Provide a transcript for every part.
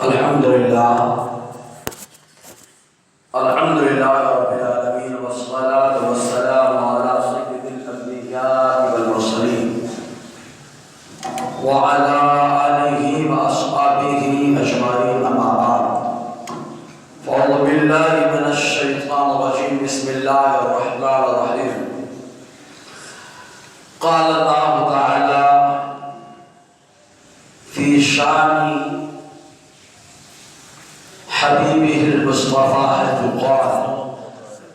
الحمد لله رب العالمين والصلاة والسلام على سيد الأنبياء والمرسلين وعلى آله وأصحابه أجمعين أما بعد فأعوذ بالله من الشيطان الرجيم بسم الله الرحمن الرحيم قال الله تعالى في شان حبيبه المصطفى حيث قال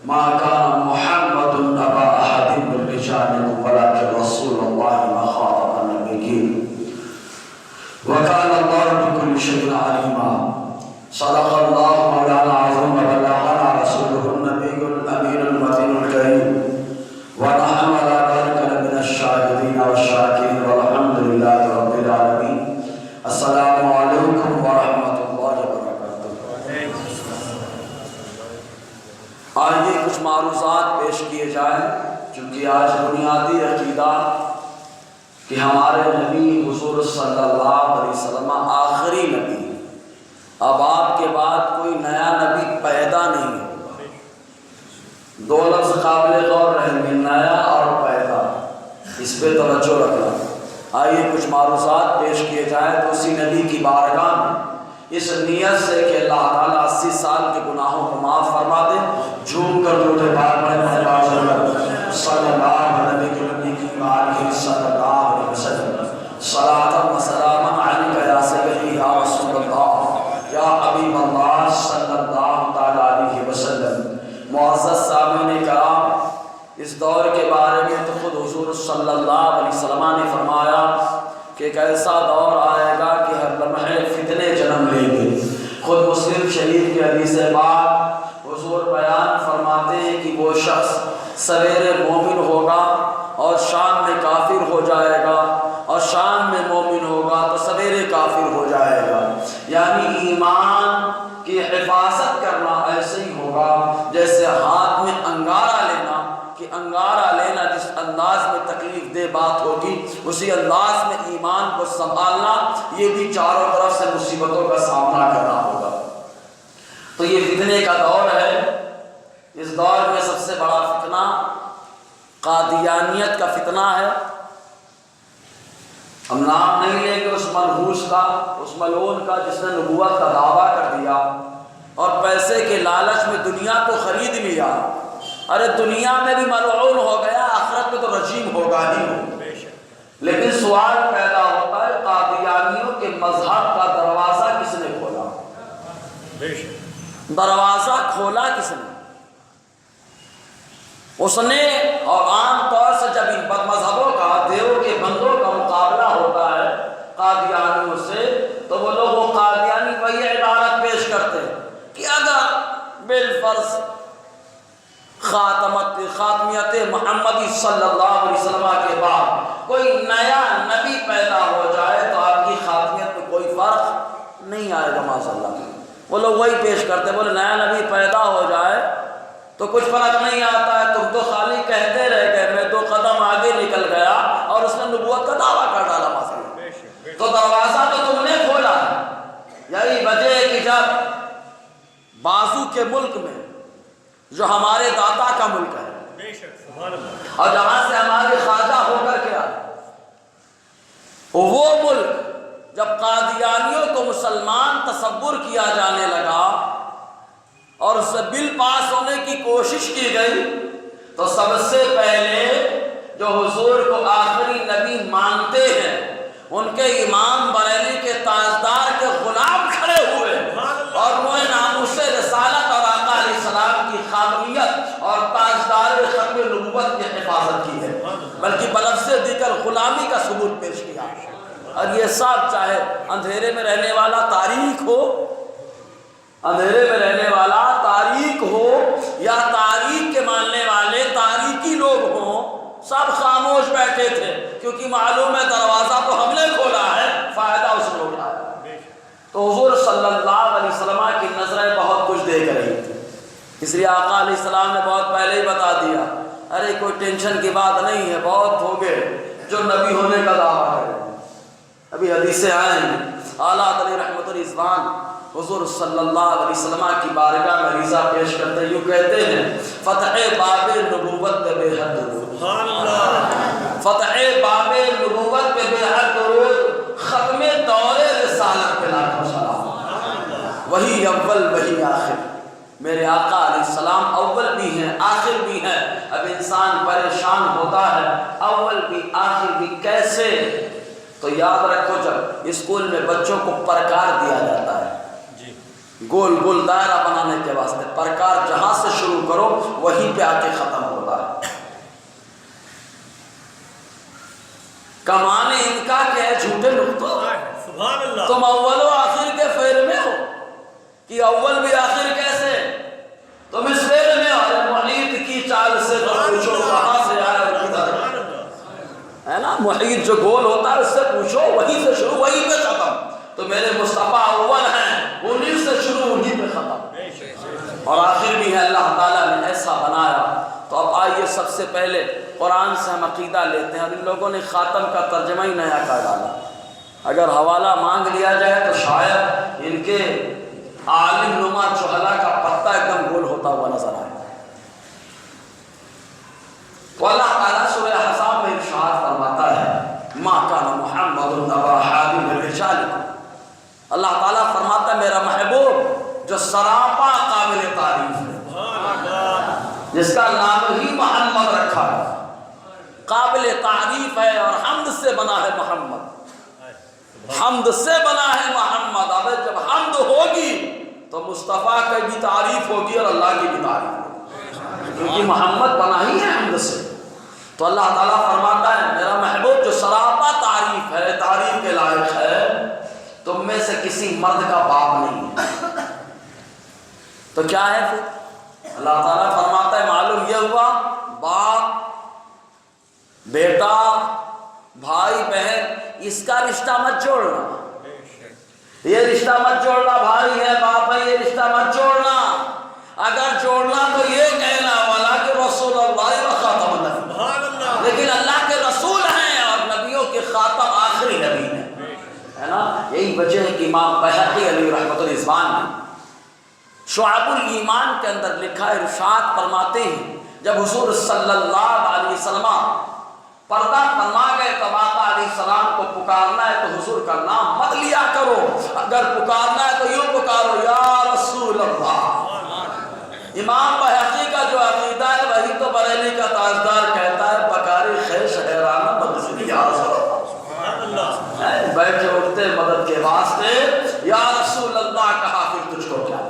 ما كان محمد أبا أحد من رجالكم ولكن رسول الله وخاتم النبيين وكان الله بكل شيء عليما صدق الله مولانا العظيم وبلغنا رسوله النبي الأمين المتين الكريم ونحن على ذلك لمن الشاهدين والشاكرين والحمد لله رب العالمين. السلام عليكم ورحمة الله وبركاته. آئیے کچھ معروضات پیش کیے جائیں چونکہ آج بنیادی عقیدہ کہ ہمارے نبی حضور صلی اللہ علیہ وسلم آخری نبی، اب آپ کے بعد کوئی نیا نبی پیدا نہیں ہوگا. دو لفظ قابل غور رہیں گے، نیا اور پیدا، اس پہ توجہ رکھنا. آئیے کچھ معروضات پیش کیے جائیں تو اسی نبی کی بارگاہ میں اس نیت سے کہ اللہ تعالیٰ 80 سال کے گناہوں کو معاف فرما دے، جھوم کر درود پاک پڑھیں صلی اللہ علیہ وسلم صلاۃ و سلام علیک یا سیدی یا رسول اللہ یا حبیب اللہ صلی اللہ علیہ وسلم. معزز سامعین کرام، اس دور کے بارے میں تو خود حضور صلی اللہ علیہ وسلم نے فرمایا کہ ایک ایسا دور آئے گا کہ ہر لمحے فتنے جنم لیں گے. خود مسلم شریف کے حدیث پاک حضور بیان فرماتے ہیں کہ وہ شخص سویرے مومن ہوگا اور شام میں کافر ہو جائے گا، اور شام میں مومن ہوگا تو سویرے کافر ہو جائے گا. یعنی ایمان کی حفاظت کرنا ایسے ہی ہوگا جیسے ہاتھ میں انگارہ لینا، کہ انگارہ لینا جس انداز میں تکلیف دہ بات ہوگی اسی انداز میں ایمان کو سنبھالنا، یہ بھی چاروں طرف سے مصیبتوں کا سامنا کرنا ہوگا. تو یہ فتنے کا دور ہے. اس دور میں سب سے بڑا فتنہ قادیانیت کا فتنہ ہے. ہم نام نہیں لیں گے اس منحوس کا، اس ملعون کا جس نے نبوت کا دعویٰ کر دیا اور پیسے کے لالچ میں دنیا کو خرید لیا. ارے دنیا میں بھی ملعون ہو گیا، آخرت میں تو رجیم ہوگا ہی ہوگا. لیکن سوال پیدا ہوتا ہے قادیانیوں کے مذہب کا دروازہ کس نے کھولا؟ دروازہ کھولا کس نے؟ اس نے. اور عام طور سے جب ان بد مذہبوں کا، دیو کے بندوں کا مقابلہ ہوتا ہے قادیانیوں سے تو وہ لوگ وہ قادیانی وہی عبارت پیش کرتے ہیں کہ اگر بالفرض خاتمیت محمدی صلی اللہ علیہ وسلم کے بعد کوئی نیا نبی پیدا ہو جائے تو آپ کی خاتمیت میں کوئی فرق نہیں آئے گا. ماشاء اللہ وہ لوگ وہی پیش کرتے، بولے نیا نبی پیدا ہو جائے تو کچھ فرق نہیں آتا ہے، تم تو خالی کہتے رہ گئے، میں 2 قدم آگے نکل گیا اور اس نے نبوت کا دعویٰ کر ڈالا. ماشاء اللہ تو دروازہ تو تم نے کھولا ہے. یہی وجہ ہے کہ جب بازو کے ملک میں جو ہمارے داتا کا ملک ہے اور جہاں سے ہمارے خواجہ ہو کر کے آئے، وہ ملک جب قادیانیوں کو مسلمان تصور کیا جانے لگا اور اس سے بل پاس ہونے کی کوشش کی گئی تو سب سے پہلے جو حضور کو آخری نبی مانتے ہیں ان کے امام بریلی کے تاجدار کے غلام کھڑے ہوئے اور وہ ناموس رسالت اور آقا علیہ السلام کی خاتمیت اور تاجدار ختم نبوت کی حفاظت کی ہے، بلکہ بلفظ دیگر غلامی کا ثبوت پیش کیا. اور یہ سب چاہے اندھیرے میں رہنے والا تاریخ ہو، اندھیرے میں رہنے والا تاریخ ہو یا تاریخ کے ماننے والے تاریخی لوگ ہوں، سب خاموش بیٹھے تھے کیونکہ معلوم ہے دروازہ تو ہم نے کھولا ہے، فائدہ اس نے اٹھایا. تو حضور صلی اللہ علیہ وسلم کی نظریں بہت کچھ دیکھ رہی تھی، اس لیے آقا علیہ السلام نے بہت پہلے ہی بتا دیا ارے کوئی ٹینشن کی بات نہیں ہے، بہت ہو گئے جو نبی ہونے کا دعویٰ ہے. ابھی حدیثیں آئیں اعلیٰ علیہ رحمت الرضوان حضور صلی اللہ علیہ وسلم کی بارگاہ میں ریزہ پیش کرتے یوں کہتے ہیں فتح باب نبوت پہ بے حد درود، فتح باب نبوت پہ بے حد درود، ختم دور رسالت پہ لاکھوں سلام، وہی اول وہی آخر، میرے آقا علیہ السلام اول بھی ہیں آخر بھی ہیں۔ اب انسان پریشان ہوتا ہے اول بھی آخر بھی کیسے؟ تو یاد رکھو جب اسکول میں بچوں کو پرکار دیا جاتا ہے گول گول دائرہ بنانے کے واسطے، پرکار جہاں سے شروع کرو وہیں پہ آ کے ختم ہوتا ہے۔ کمانے ان کا کہ جھوٹے نقطوں، تم اول و آخر کے فعل میں ہو کہ اول بھی آخر کیسے؟ تم اس فعل میں ہو، محیط کی چال سے تو پوچھو کہاں سے آیا اور کدھر ہے نا، محیط جو گول ہوتا ہے اس سے پوچھو، وہیں سے شروع وہیں پہ ختم۔ تو میرے مصطفیٰ اول ہیں، انہیں سے شروع انہیں پہ ختم، اور آخر بھی ہے۔ اللہ تعالیٰ نے ایسا بنایا۔ تو اب آئیے سب سے پہلے قرآن سے ہم عقیدہ لیتے ہیں، اور ان لوگوں نے خاتم کا ترجمہ ہی نیا کر ڈالا۔ اگر حوالہ مانگ لیا جائے تو شاید ان کے عالم نما جہلا کا پتہ ایک دم گول ہوتا ہوا نظر آئے۔ تو اللہ تعالیٰ سورہ احزاب میں ارشاد فرماتا ہے ما کان محمد ابا احد من رجالکم، اللہ تعالیٰ فرماتا ہے میرا محبوب جو سراپا قابل تعریف ہے، جس کا نام ہی محمد رکھا ہے، قابل تعریف ہے اور حمد سے بنا ہے محمد، حمد سے بنا ہے محمد۔ اب جب حمد ہوگی تو مصطفیٰ کی بھی تعریف ہوگی اور اللہ کی بھی تعریف ہوگی، کیونکہ محمد بنا ہی ہے حمد سے۔ تو اللہ تعالیٰ فرماتا ہے میرا محبوب جو سراپا تعریف ہے، تعریف کے لائق ہے، تم میں سے کسی مرد کا باپ نہیں ہے۔ تو کیا ہے پھر؟ اللہ تعالیٰ فرماتا ہے معلوم یہ ہوا باپ بیٹا بھائی بہن اس کا رشتہ مت جوڑنا، یہ رشتہ مت جوڑنا، بھائی ہے باپ ہے یہ رشتہ مت جوڑنا، اگر جوڑنا تو یہ کہنا والا کہ رسول اللہ و خاتم النبی، لیکن اللہ کے رسول ہیں اور نبیوں کے خاتم آخری نبی ہیں، ہے نا۔ یہی وجہ ہے کہ امام بہقی علیہ رحمت الرضوان نے شعب الایمان کے اندر لکھا ہے، ارشاد فرماتے ہیں جب حضور صلی اللہ علیہ وسلم پردہ فرما گئے تو آقا علیہ السلام کو پکارنا ہے تو حضور کا نام مت لیا کرو، اگر پکارنا ہے تو یوں پکارو یا رسول اللہ۔ امام بہقی کا جو عقیدہ ہے وہی تو بریلی کا تاجدار کہتا ہے بکاری خیش حیرانہ مدد یا رسول اللہ، بیٹھے اٹھتے مدد کے واسطے یا رسول اللہ کہا پھر تجھ کو کیا؟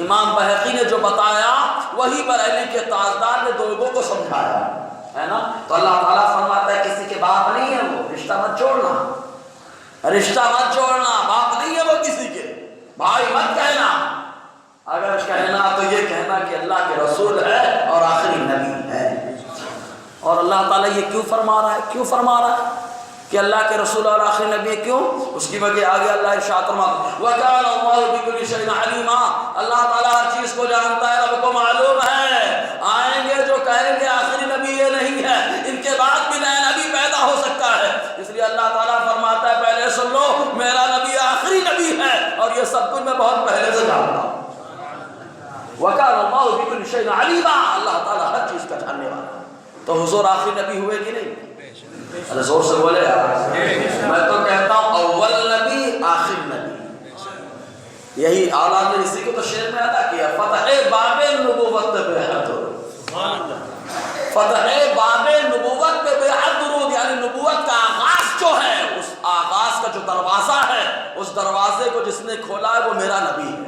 امام بہقی نے جو بتایا وہی بریلی کے تاجدار نے لوگوں کو سمجھایا، ہے نا۔ تو اللہ تعالیٰ فرماتا ہے کسی کے باپ نہیں ہے وہ، رشتہ مت جوڑنا، رشتہ مت جوڑنا، باپ نہیں ہے وہ کسی کے، بھائی مت کہنا، اگر کہنا تو یہ کہنا کہ اللہ کے رسول ہے اور آخری نبی ہے۔ اور اللہ تعالیٰ یہ کیوں فرما رہا ہے؟ کیوں فرما رہا ہے کہ اللہ کے رسول اور آخری نبی ہے؟ کیوں؟ اس کی وجہ آگے اللہ ارشاد فرماتا ہے وَكَانَ اللَّهُ بِكُلِّ شَيْءٍ عَلِيمًا، اللہ تعالیٰ ہر چیز کو جانتا ہے، رب کو معلوم ہے۔ آئیں گے جو کہیں گے آخری نبی یہ نہیں ہے، ان کے بعد بھی نیا نبی پیدا ہو سکتا ہے، اس لیے اللہ تعالیٰ فرماتا ہے پہلے سن لو میرا نبی آخری نبی ہے اور یہ سب کچھ میں بہت پہلے سے جانتا ہوں۔ وَكَانَ اللَّهُ بِكُلِّ شَيْءٍ عَلِيمًا، اللہ تعالیٰ ہر چیز کا جاننے والا۔ تو حضور آخری نبی ہوئے کہ نہیں؟ اللہ زور سے بولے یار، میں تو کہتا ہوں اول نبی آخر نبی، یہی اعلیٰ نے اسی کو تو شعر میں ادا کیا فتح باب نبوت پہ بے حد درود، فتح باب نبوت پہ بے حد درود، یعنی نبوت کا آغاز جو ہے اس آغاز کا جو دروازہ ہے اس دروازے کو جس نے کھولا ہے وہ میرا نبی ہے۔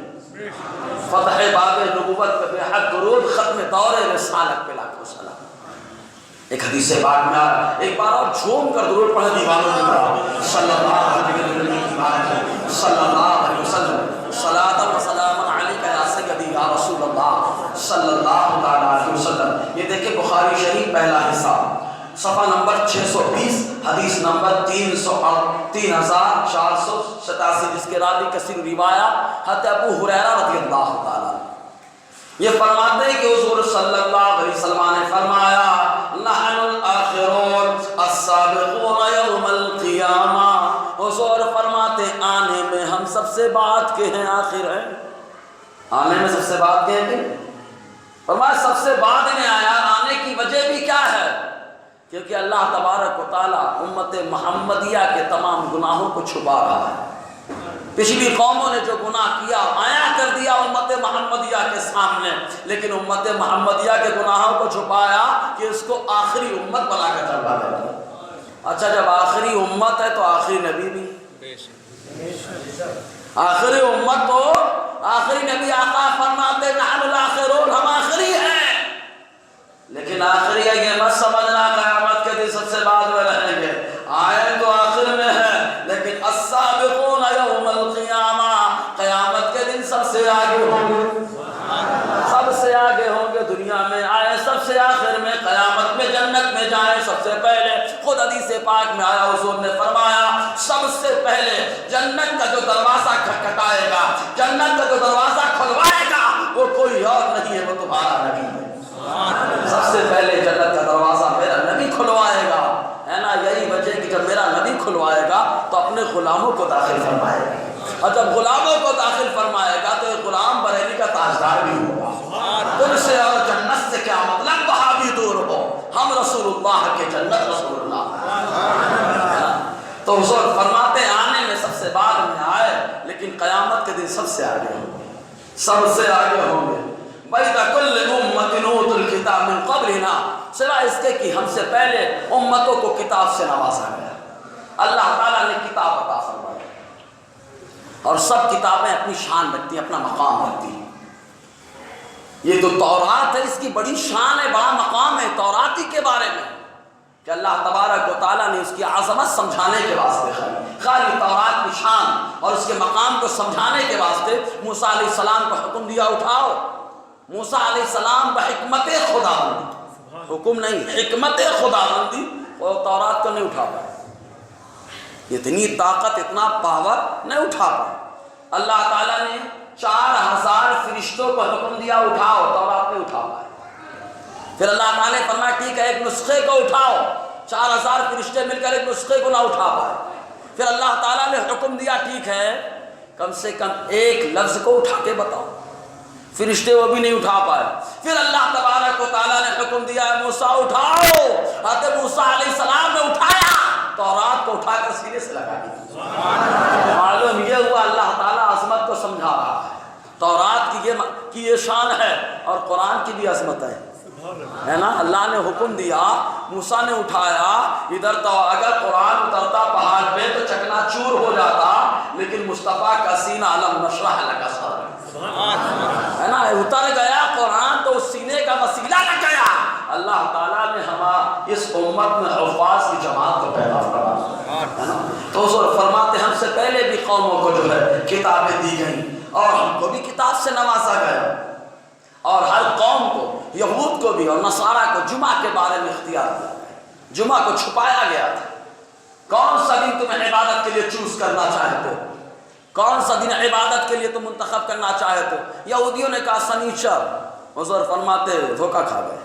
فتح باب نبوت پہ بے حد درود، ختم دور رسالت پہ لاکھوں سلام۔ ایک حدیث پاک میں ایک بار اور جھوم کر درود پڑھے دیوانوں کی طرح صلی اللہ علیہ وسلم صلاۃ و سلام علیک یا سیدی یا رسول اللہ صلی اللہ علیہ وسلم۔ یہ دیکھیں بخاری شریف پہلا حصہ صفحہ نمبر 620 حدیث نمبر 3487 جس کے راوی کثیر روایات حضرت ابو ہریرہ رضی اللہ تعالیٰ یہ فرماتے ہیں کہ حضور صلی اللہ علیہ وسلم نے فرمایا نحن الآخرون السابقون یوم القیامہ، حضور فرماتے آنے سب سے بعد کے ہیں آخر ہیں، آنے میں سب سے بعد کے ہیں، فرمایا سب سے بعد میں آیا۔ آنے کی وجہ بھی کیا ہے؟ کیونکہ اللہ تبارک و تعالیٰ امت محمدیہ کے تمام گناہوں کو چھپا رہا ہے۔ پچھلی قوموں نے جو گناہ کیا آیا کر دیا امت محمدیہ کے سامنے، لیکن امت محمدیہ کے گناہوں کو چھپایا کہ اس کو آخری امت بنا کر چلا گیا۔ اچھا جب آخری امت ہے تو آخری نبی بھی، آخری امت تو آخری نبی آقا فرماتے نحن الاخرون، ہم آخری ہیں، لیکن آخری ہے یہ مت سمجھنا قیامت کے دن سب سے بعد میں رہیں گے۔ آئے تو آخر میں ہے لیکن السابقون یوم القیامہ، قیامت کے دن سب سے آگے ہوں گے، سب سے آگے ہوں گے۔ دنیا میں آئے سب سے آخر میں، قیامت میں جنت میں جائیں سب سے پہلے۔ خود حدیث پاک میں آیا حضور نے فرمایا سب سے پہلے جنت کا جو دروازہ کھٹکھٹائے گا، جنت کا جو دروازہ کھلوائے گا وہ کوئی اور نہیں ہے، وہ تمہارا نبی ہے۔ سب سے پہلے جنت کا دروازہ میرا نبی کھلوائے گا، ہے نا؟ یہی وجہ کہ جب میرا نبی کھلوائے گا تو اپنے غلاموں کو داخل فرمائے گا، اور جب غلاموں کو داخل فرمائے گا تو ایک غلام بریلی کا تاجدار بھی ہوگا۔ تم سے اور جنت سے کیا مطلب وہابی دور ہو، ہم رسول اللہ کے جنت رسول اللہ۔ تو حضور فرماتے ہیں آنے میں سب سے بعد میں آئے لیکن قیامت کے دن سب سے آگے ہوں گے، سب سے آگے ہوں گے۔ بَيْدَ كُلِّ أُمَّةٍ أُوتُوا الْكِتَابَ مِنْ قَبْلِنَا، سوائے اس کے کہ ہم سے پہلے امتوں کو کتاب سے نوازا گیا، اللہ تعالیٰ نے کتاب عطا فرمائی، اور سب کتابیں اپنی شان رکھتی ہیں، اپنا مقام رکھتی ہیں۔ یہ تو تورات ہے، اس کی بڑی شان ہے، بڑا مقام ہے توراتی کے بارے میں، کہ اللہ تبارک و تعالیٰ نے اس کی عظمت سمجھانے کے واسطے خالی تورات کی شان اور اس کے مقام کو سمجھانے کے واسطے موسیٰ علیہ السلام کو حکم دیا اٹھاؤ۔ موسیٰ علیہ السلام بحکمت خداوندی، حکم نہیں، حکمت خداوندی، وہ تورات کو نہیں اٹھا پائے، اتنی طاقت اتنا پاور نہیں اٹھا پائے۔ اللہ تعالیٰ نے 4000 فرشتوں کو حکم دیا اٹھاؤ، تورات نہیں اٹھا پائے۔ پھر اللہ تعالیٰ نے فرمایا ٹھیک ہے ایک نسخے کو اٹھاؤ، 4000 فرشتے مل کر ایک نسخے کو نہ اٹھا پائے۔ پھر اللہ تعالیٰ نے حکم دیا ٹھیک ہے کم سے کم ایک لفظ کو اٹھا کے بتاؤ، فرشتے وہ بھی نہیں اٹھا پائے۔ پھر اللہ تبارک و تعالیٰ نے حکم دیا موسیٰ اٹھاؤ، حضرت موسیٰ علیہ السلام نے اٹھایا، تورات کو اٹھا کر سینے سے لگا دیا۔ معلوم یہ ہوا اللہ تعالیٰ عظمت کو سمجھا رہا ہے، تورات کی یہ شان ہے اور قرآن کی بھی عظمت ہے نا۔ اللہ نے حکم دیا، موسیٰ نے اٹھایا، ادھر تو اگر قرآن اترتا پہاڑ پہ تو چکنا چور ہو جاتا، لیکن مصطفیٰ کا سینہ علم نشرح لک صدرک، ہے نا، اتر گیا قرآن تو اس سینے کا وسیلہ لگ گیا۔ اللہ تعالیٰ نے ہمارا اس امت میں حفاظ کی جماعت کو پیدا فرمایا، ہے نا۔ تو حضور فرماتے ہم سے پہلے بھی قوموں کو جو ہے کتابیں دی گئیں اور ہم کو بھی کتاب سے نوازا گیا، اور ہر قوم کو، یہود کو بھی اور نصارہ کو جمعہ کے بارے میں اختیار دیا گیا، جمعہ کو چھپایا گیا تھا۔ کون سا دن تمہیں عبادت کے لیے چوز کرنا چاہتے ہو، کون سا دن عبادت کے لیے تم منتخب کرنا چاہتے ہو؟ یہودیوں نے کہا سنیچر، حضور فرماتے دھوکہ کھا گئے۔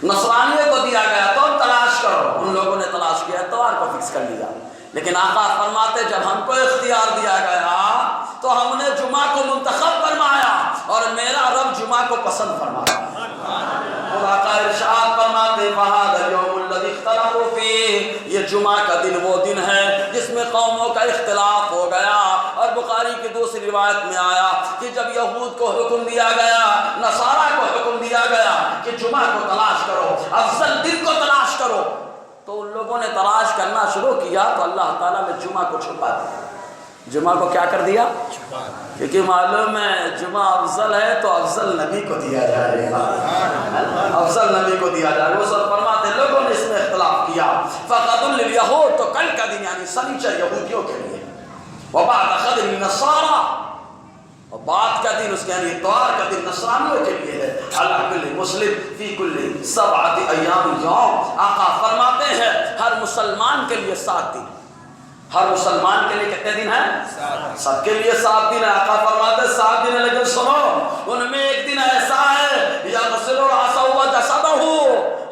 نصرانیوں کو دیا گیا تم تلاش کرو، ان لوگوں نے تلاش کیا اتوار کو فکس کر لیا، لیکن آقا فرماتے جب ہم کو اختیار دیا گیا تو ہم نے جمعہ کو منتخب فرمایا اور میرا رب جمعہ کو پسند فرمایا۔ خدا کا ارشاد فرماتے فَهَذَا الْيَوْمُ الَّذِي اخْتَلَفُوا فِيهِ، یہ جمعہ کا دن وہ دن ہے جس میں قوموں کا اختلاف ہو گیا۔ اور بخاری کی دوسری روایت میں آیا کہ جب یہود کو حکم دیا گیا، نصارہ کو حکم دیا گیا کہ جمعہ کو تلاش کرو، افضل دن کو تلاش کرو، تو ان لوگوں نے تلاش کرنا شروع کیا تو اللہ تعالیٰ نے جمعہ کو چھپا دیا۔ جمعہ کو کیا کر دیا؟ کیونکہ معلوم ہے جمعہ افضل ہے تو افضل نبی کو دیا جائے گا، افضل نبی کو دیا جائے گا۔ وہ سب فرماتے لوگوں نے اس میں اختلاف کیا، فَقَدٌ لِلْيَهُودِ، تو کل کا دن یعنی سنیچر یہودیوں کے لیے، وَبَعْدَ خَدٍ لِلنَّصَارَى، اور بعد کا دن اس کے یعنی اتوار کا دن نصرانیوں کے لیے ہے۔ عَلَى كُلِّ مُسْلِمٍ فِي كُلِّ 7 أَيَّامٍ يَوْمٍ، آقا فرماتے ہیں ہر مسلمان کے لیے 7 دن، ہر مسلمان کے لیے کتنے دن ہیں؟ سب کے لیے 7 دن ہے۔ آقا فرماتے 7 دن ہے، لیکن سنو ان میں ایک دن ایسا ہے یغسل رأسہ وجسدہ،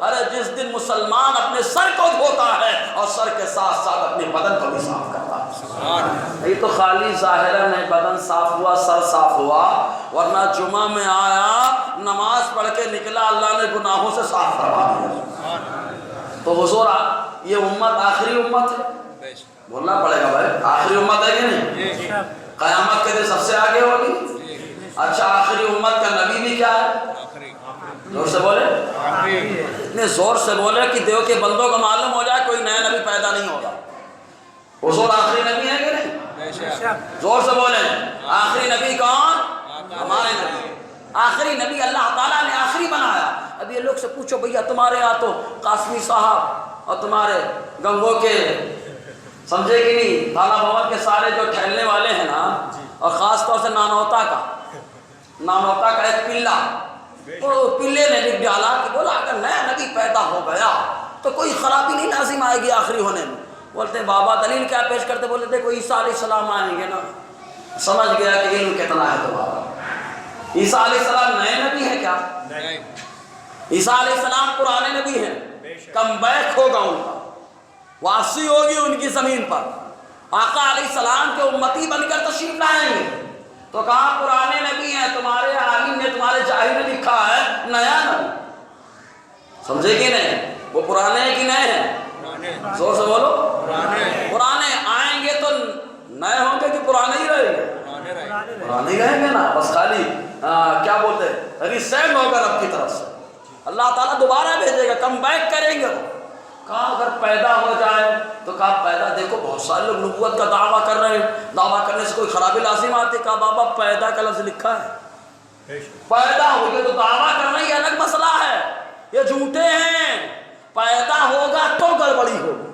ارے جس دن مسلمان اپنے سر کو دھوتا ہے اور سر کے ساتھ ساتھ اپنے بدن کو بھی صاف کرتا ہے۔ یہ تو خالی ظاہراً ہے، بدن صاف ہوا، سر صاف ہوا، ورنہ جمعہ میں آیا، نماز پڑھ کے نکلا، اللہ نے گناہوں سے صاف کروا دیا۔ تو حضور یہ امت آخری امت ہے، بولنا پڑے گا بھائی، آخری امت ہے کہ نہیں؟ قیامت کے دن سب سے آگے ہوگی۔ اچھا آخری امت کا نبی بھی کیا ہے؟ زور سے بولے، اتنے زور سے بولے کہ دیو کے بندوں کو معلوم ہو جائے کوئی نیا نبی پیدا نہیں ہوگا۔ حضور آخری نبی ہے کہ نہیں؟ زور سے بولیں، آخری نبی کون؟ ہمارے نبی۔ آخری نبی اللہ تعالیٰ نے آخری بنایا۔ اب یہ لوگ سے پوچھو بھیا تمہارے یہاں تو قاسمی صاحب اور تمہارے گنگوں کے سمجھے کہ نہیں تھانہ بھون کے سارے جو ٹھہرنے والے ہیں نا، اور خاص طور سے نانوتا کا ایک پلہ، وہ پلے نے لکھ ڈالا کہ بولا اگر نیا نبی پیدا ہو گیا تو کوئی خرابی نہیں لازم آئے گی آخری ہونے میں۔ بولتے ہیں بابا دلیل کیا پیش کرتے؟ بولتے دیکھو عیسیٰ علیہ السلام آئیں گے نا۔ سمجھ گیا کہ علم کتنا ہے تمہارا۔ عیسیٰ علیہ السلام نئے نبی ہیں کیا؟ عیسیٰ علیہ السلام پرانے نبی ہیں، کم بیک ہوگا ان کا، واپسی ہوگی ان کی زمین پر، آقا علیہ السلام کے امتی بن کر تشریف لائیں گے۔ تو کہا پرانے نبی ہیں، تمہارے عالم نے تمہارے جاہل نے لکھا ہے نیا نبی۔ سمجھے کہ نہیں؟ وہ پرانے ہیں کہ نئے ہیں؟ زور سے بولو، پرانے آئیں گے تو نئے ہوں گے کہ پرانے ہی رہیں گے؟ پرانے ہی رہیں گے نا، بس خالی کیا بولتے ہیں ریسینڈ ہوگا رب کی طرف سے، اللہ تعالیٰ دوبارہ بھیجے گا، کم بیک کریں گے وہ۔ کہا اگر پیدا ہو جائے تو کہا پیدا، دیکھو بہت سارے لوگ نبوت کا دعویٰ کر رہے ہیں، دعویٰ کرنے سے کوئی خرابی لازم آتی؟ کہا بابا پیدا کا لفظ لکھا ہے، پیدا ہو گئے تو دعویٰ کرنا ہی الگ مسئلہ ہے، یہ جھوٹے ہیں۔ پیدا ہوگا تو گڑبڑی ہوگی،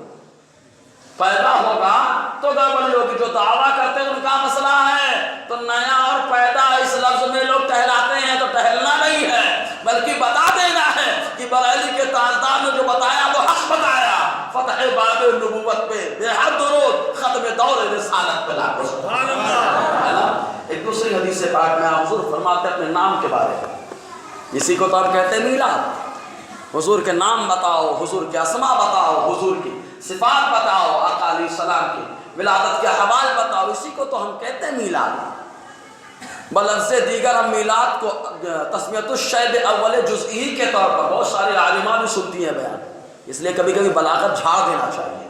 پیدا ہوگا تو گڑبڑی ہوگی، جو دعویٰ کرتے ہیں ان کا مسئلہ ہے۔ تو نیا اور پیدا اس لفظ میں لوگ ٹہلاتے ہیں، تو ٹہلنا نہیں ہے بلکہ بتا دینا ہے کہ بریلی کے تاجدار نے جو بتایا وہ حق بتایا۔ فتح باب نبوت پہ بے حد درود، ختم دور رسالت پہ لاکھوں سبحان اللہ۔ ایک دوسری حدیث پاک میں حضور فرماتے اپنے نام کے بارے میں، اسی کو تو کہتے ہیں میلاد۔ حضور کے نام بتاؤ، حضور کے اسماء بتاؤ، حضور کی صفات بتاؤ، آقا علیہ السلام کی ولادت کے حوال بتاؤ، اسی کو تو ہم کہتے ہیں میلاد۔ بلفظ دیگر ہم میلاد کو تسمیۃ الشیء اول جزئی کے طور پر بہت سارے عالماں بھی سنتی ہیں بیان، اس لیے کبھی کبھی بلاغت جھاڑ دینا چاہیے۔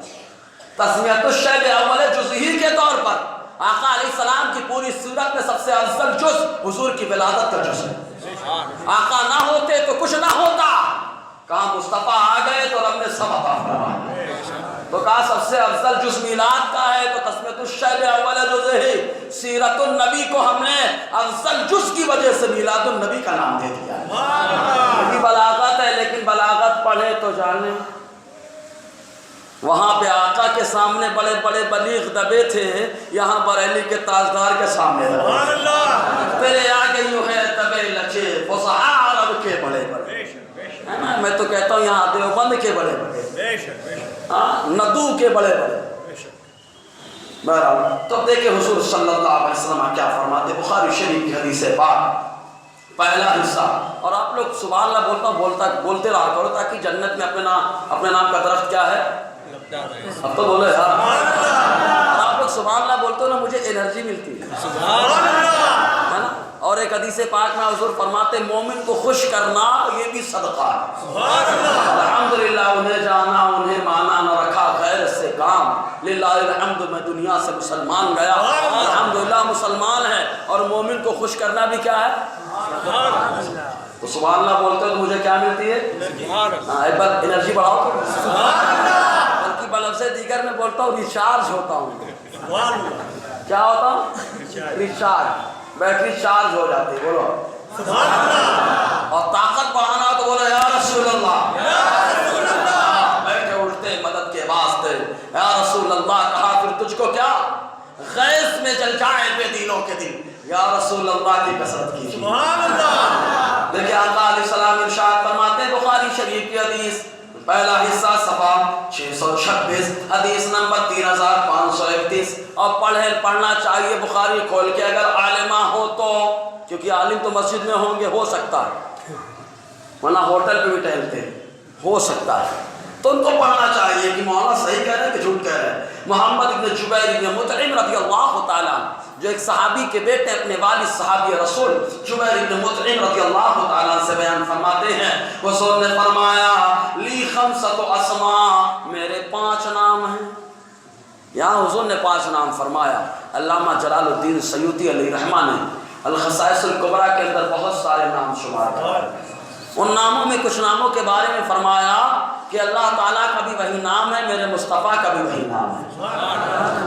تسمیۃ الشیء اول جزئی کے طور پر آقا علیہ السلام کی پوری سیرت میں سب سے افضل جز حضور کی ولادت کا جز ہے۔ آقا نہ ہوتے تو کچھ نہ ہوتا، کہاں مصطفیٰ آ گئے تو رب نے سب عطا فرمایا۔ تو کہا سب سے افضل جز میلاد کا ہے، تو تسمیۃ الشیء اول جز ہے، سیرت النبی کو ہم نے افضل جز کی وجہ سے میلاد النبی کا نام دے دیا ہے۔ یہ بلاغت ہے، لیکن بلاغت پڑھے تو جانے۔ وہاں پہ آقا کے سامنے بڑے بڑے بلیغ دبے تھے، یہاں بریلی کے تاجدار کے سامنے تیرے آگے یوں ہے دبے لچے فصحاء عرب کے بڑے بڑے، میں تو کہتا ہوں یہاں دیوبند کے بڑے بڑے، ندو کے بڑے بڑے۔ بہرحال تو دیکھیں حضور صلی اللہ علیہ وسلم کیا فرماتے، بخاری شریف کی حدیث پاک پہلا حصہ۔ اور آپ لوگ سبحان اللہ بولتے رہا کرو تاکہ جنت میں اپنے نام کا درخت کیا ہے، اب تو بولو یار، اور آپ لوگ سبحان اللہ بولتے ہو نا مجھے انرجی ملتی ہے نا۔ اور ایک حدیث پاک میں حضور فرماتے مومن کو خوش کرنا یہ بھی صدقہ ہے۔ الحمدللہ انہیں جانا انہیں مانا نہ رکھا غیر سے کام، للہ الحمد میں دنیا سے مسلمان گیا، الحمدللہ مسلمان ہے۔ اور مومن کو خوش کرنا بھی کیا ہے، تو سبحان اللہ بولتے ہو تو مجھے کیا ملتی ہے، ایک بار انرجی بڑھاؤ تو بلکہ بلفظ دیگر میں بولتا ہوں ریچارج ہوتا ہوں۔ کیا ہوتا ہوں، ریچارج، بیٹری چارج ہو جاتی ہے، بولو سبحان اللہ۔ اور طاقت بڑھانا ہو تو بولو یا رسول اللہ، بیٹھے اٹھتے مدد کے واسطے یا رسول اللہ۔ کہا پھر تجھ کو کیا غیظ میں جل جائے بے دینوں کے دل، یا رسول اللہ کی کثرت کی سبحان اللہ۔ دیکھیں آقا علیہ السلام ارشاد فرماتے ہیں بخاری شریف کی حدیث پہلا حصہ صفحہ 626 حدیث نمبر 3531، اور پڑھنا چاہیے بخاری کھول کے اگر عالمہ ہو تو، کیونکہ عالم تو مسجد میں ہوں گے، ہو سکتا ہے ورنہ ہوٹل پہ بھی ٹہلتے ہیں، ہو سکتا ہے تو ان کو پڑھنا چاہیے کہ مولانا صحیح کہہ رہے ہیں کہ جھوٹ کہہ رہے ہیں۔ محمد ابن جبیر ابن مطعم رضی اللہ تعالیٰ جو ایک صحابی کے بیٹے اپنے والد صحابی رسول جبیر ابن مطعم رضی اللہ تعالیٰ سے بیان فرماتے ہیں، حضور نے فرمایا لی خمسۃ اسماء، میرے 5 نام ہیں۔ یہاں حضور نے 5 نام فرمایا۔ علامہ جلال الدین سیوطی علیہ رحمہ نے الخصائص الکبریٰ کے اندر بہت سارے نام شمار کر ان ناموں میں کچھ ناموں کے بارے میں فرمایا کہ اللہ تعالیٰ کا بھی وہی نام ہے، میرے مصطفیٰ کا بھی وہی نام ہے۔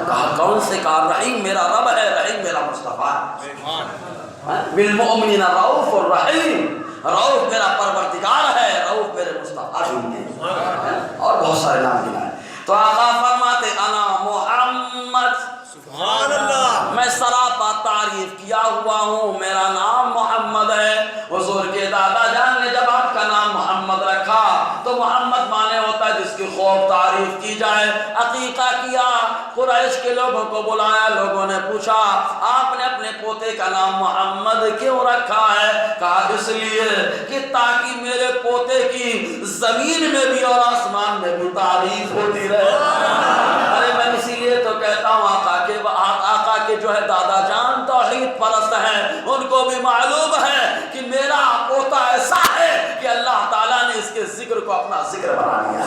کہا کون سے؟ کہا رحیم میرا رب ہے، رحیم میرا مصطفیٰ ہے۔ بالمؤمنین رؤوف الرحیم، رؤوف میرا پروردگار ہے، رؤوف میرے مصطفیٰ بھی ہیں، اور بہت سارے نام گنائے۔ تو آقا فرماتے انا محمد، سبحان اللہ، میں سراپا تعریف کیا ہوا ہوں، میرا نام محمد ہے۔ حضور کے دادا جان نے جب آپ کا نام محمد رکھا تو محمد مانے ہوتا ہے جس کی خوب تعریف کی جائے۔ عقیقہ کیا، قریش کے لوگوں کو بلایا، لوگوں نے پوچھا آپ نے اپنے پوتے کا نام محمد کیوں رکھا ہے؟ کہا اس لیے کہ تاکہ میرے پوتے کی زمین میں بھی اور آسمان میں بھی تعریف ہوتی رہے۔ ارے میں اسی لیے تو کہتا ہوں آقا کے جو ہے دادا جان توحید پرست ہیں، ان کو بھی معلوم ہے کہ میرا پوتا ایسا ہے کہ اللہ تعالیٰ نے اس کے ذکر کو اپنا ذکر بنا لیا،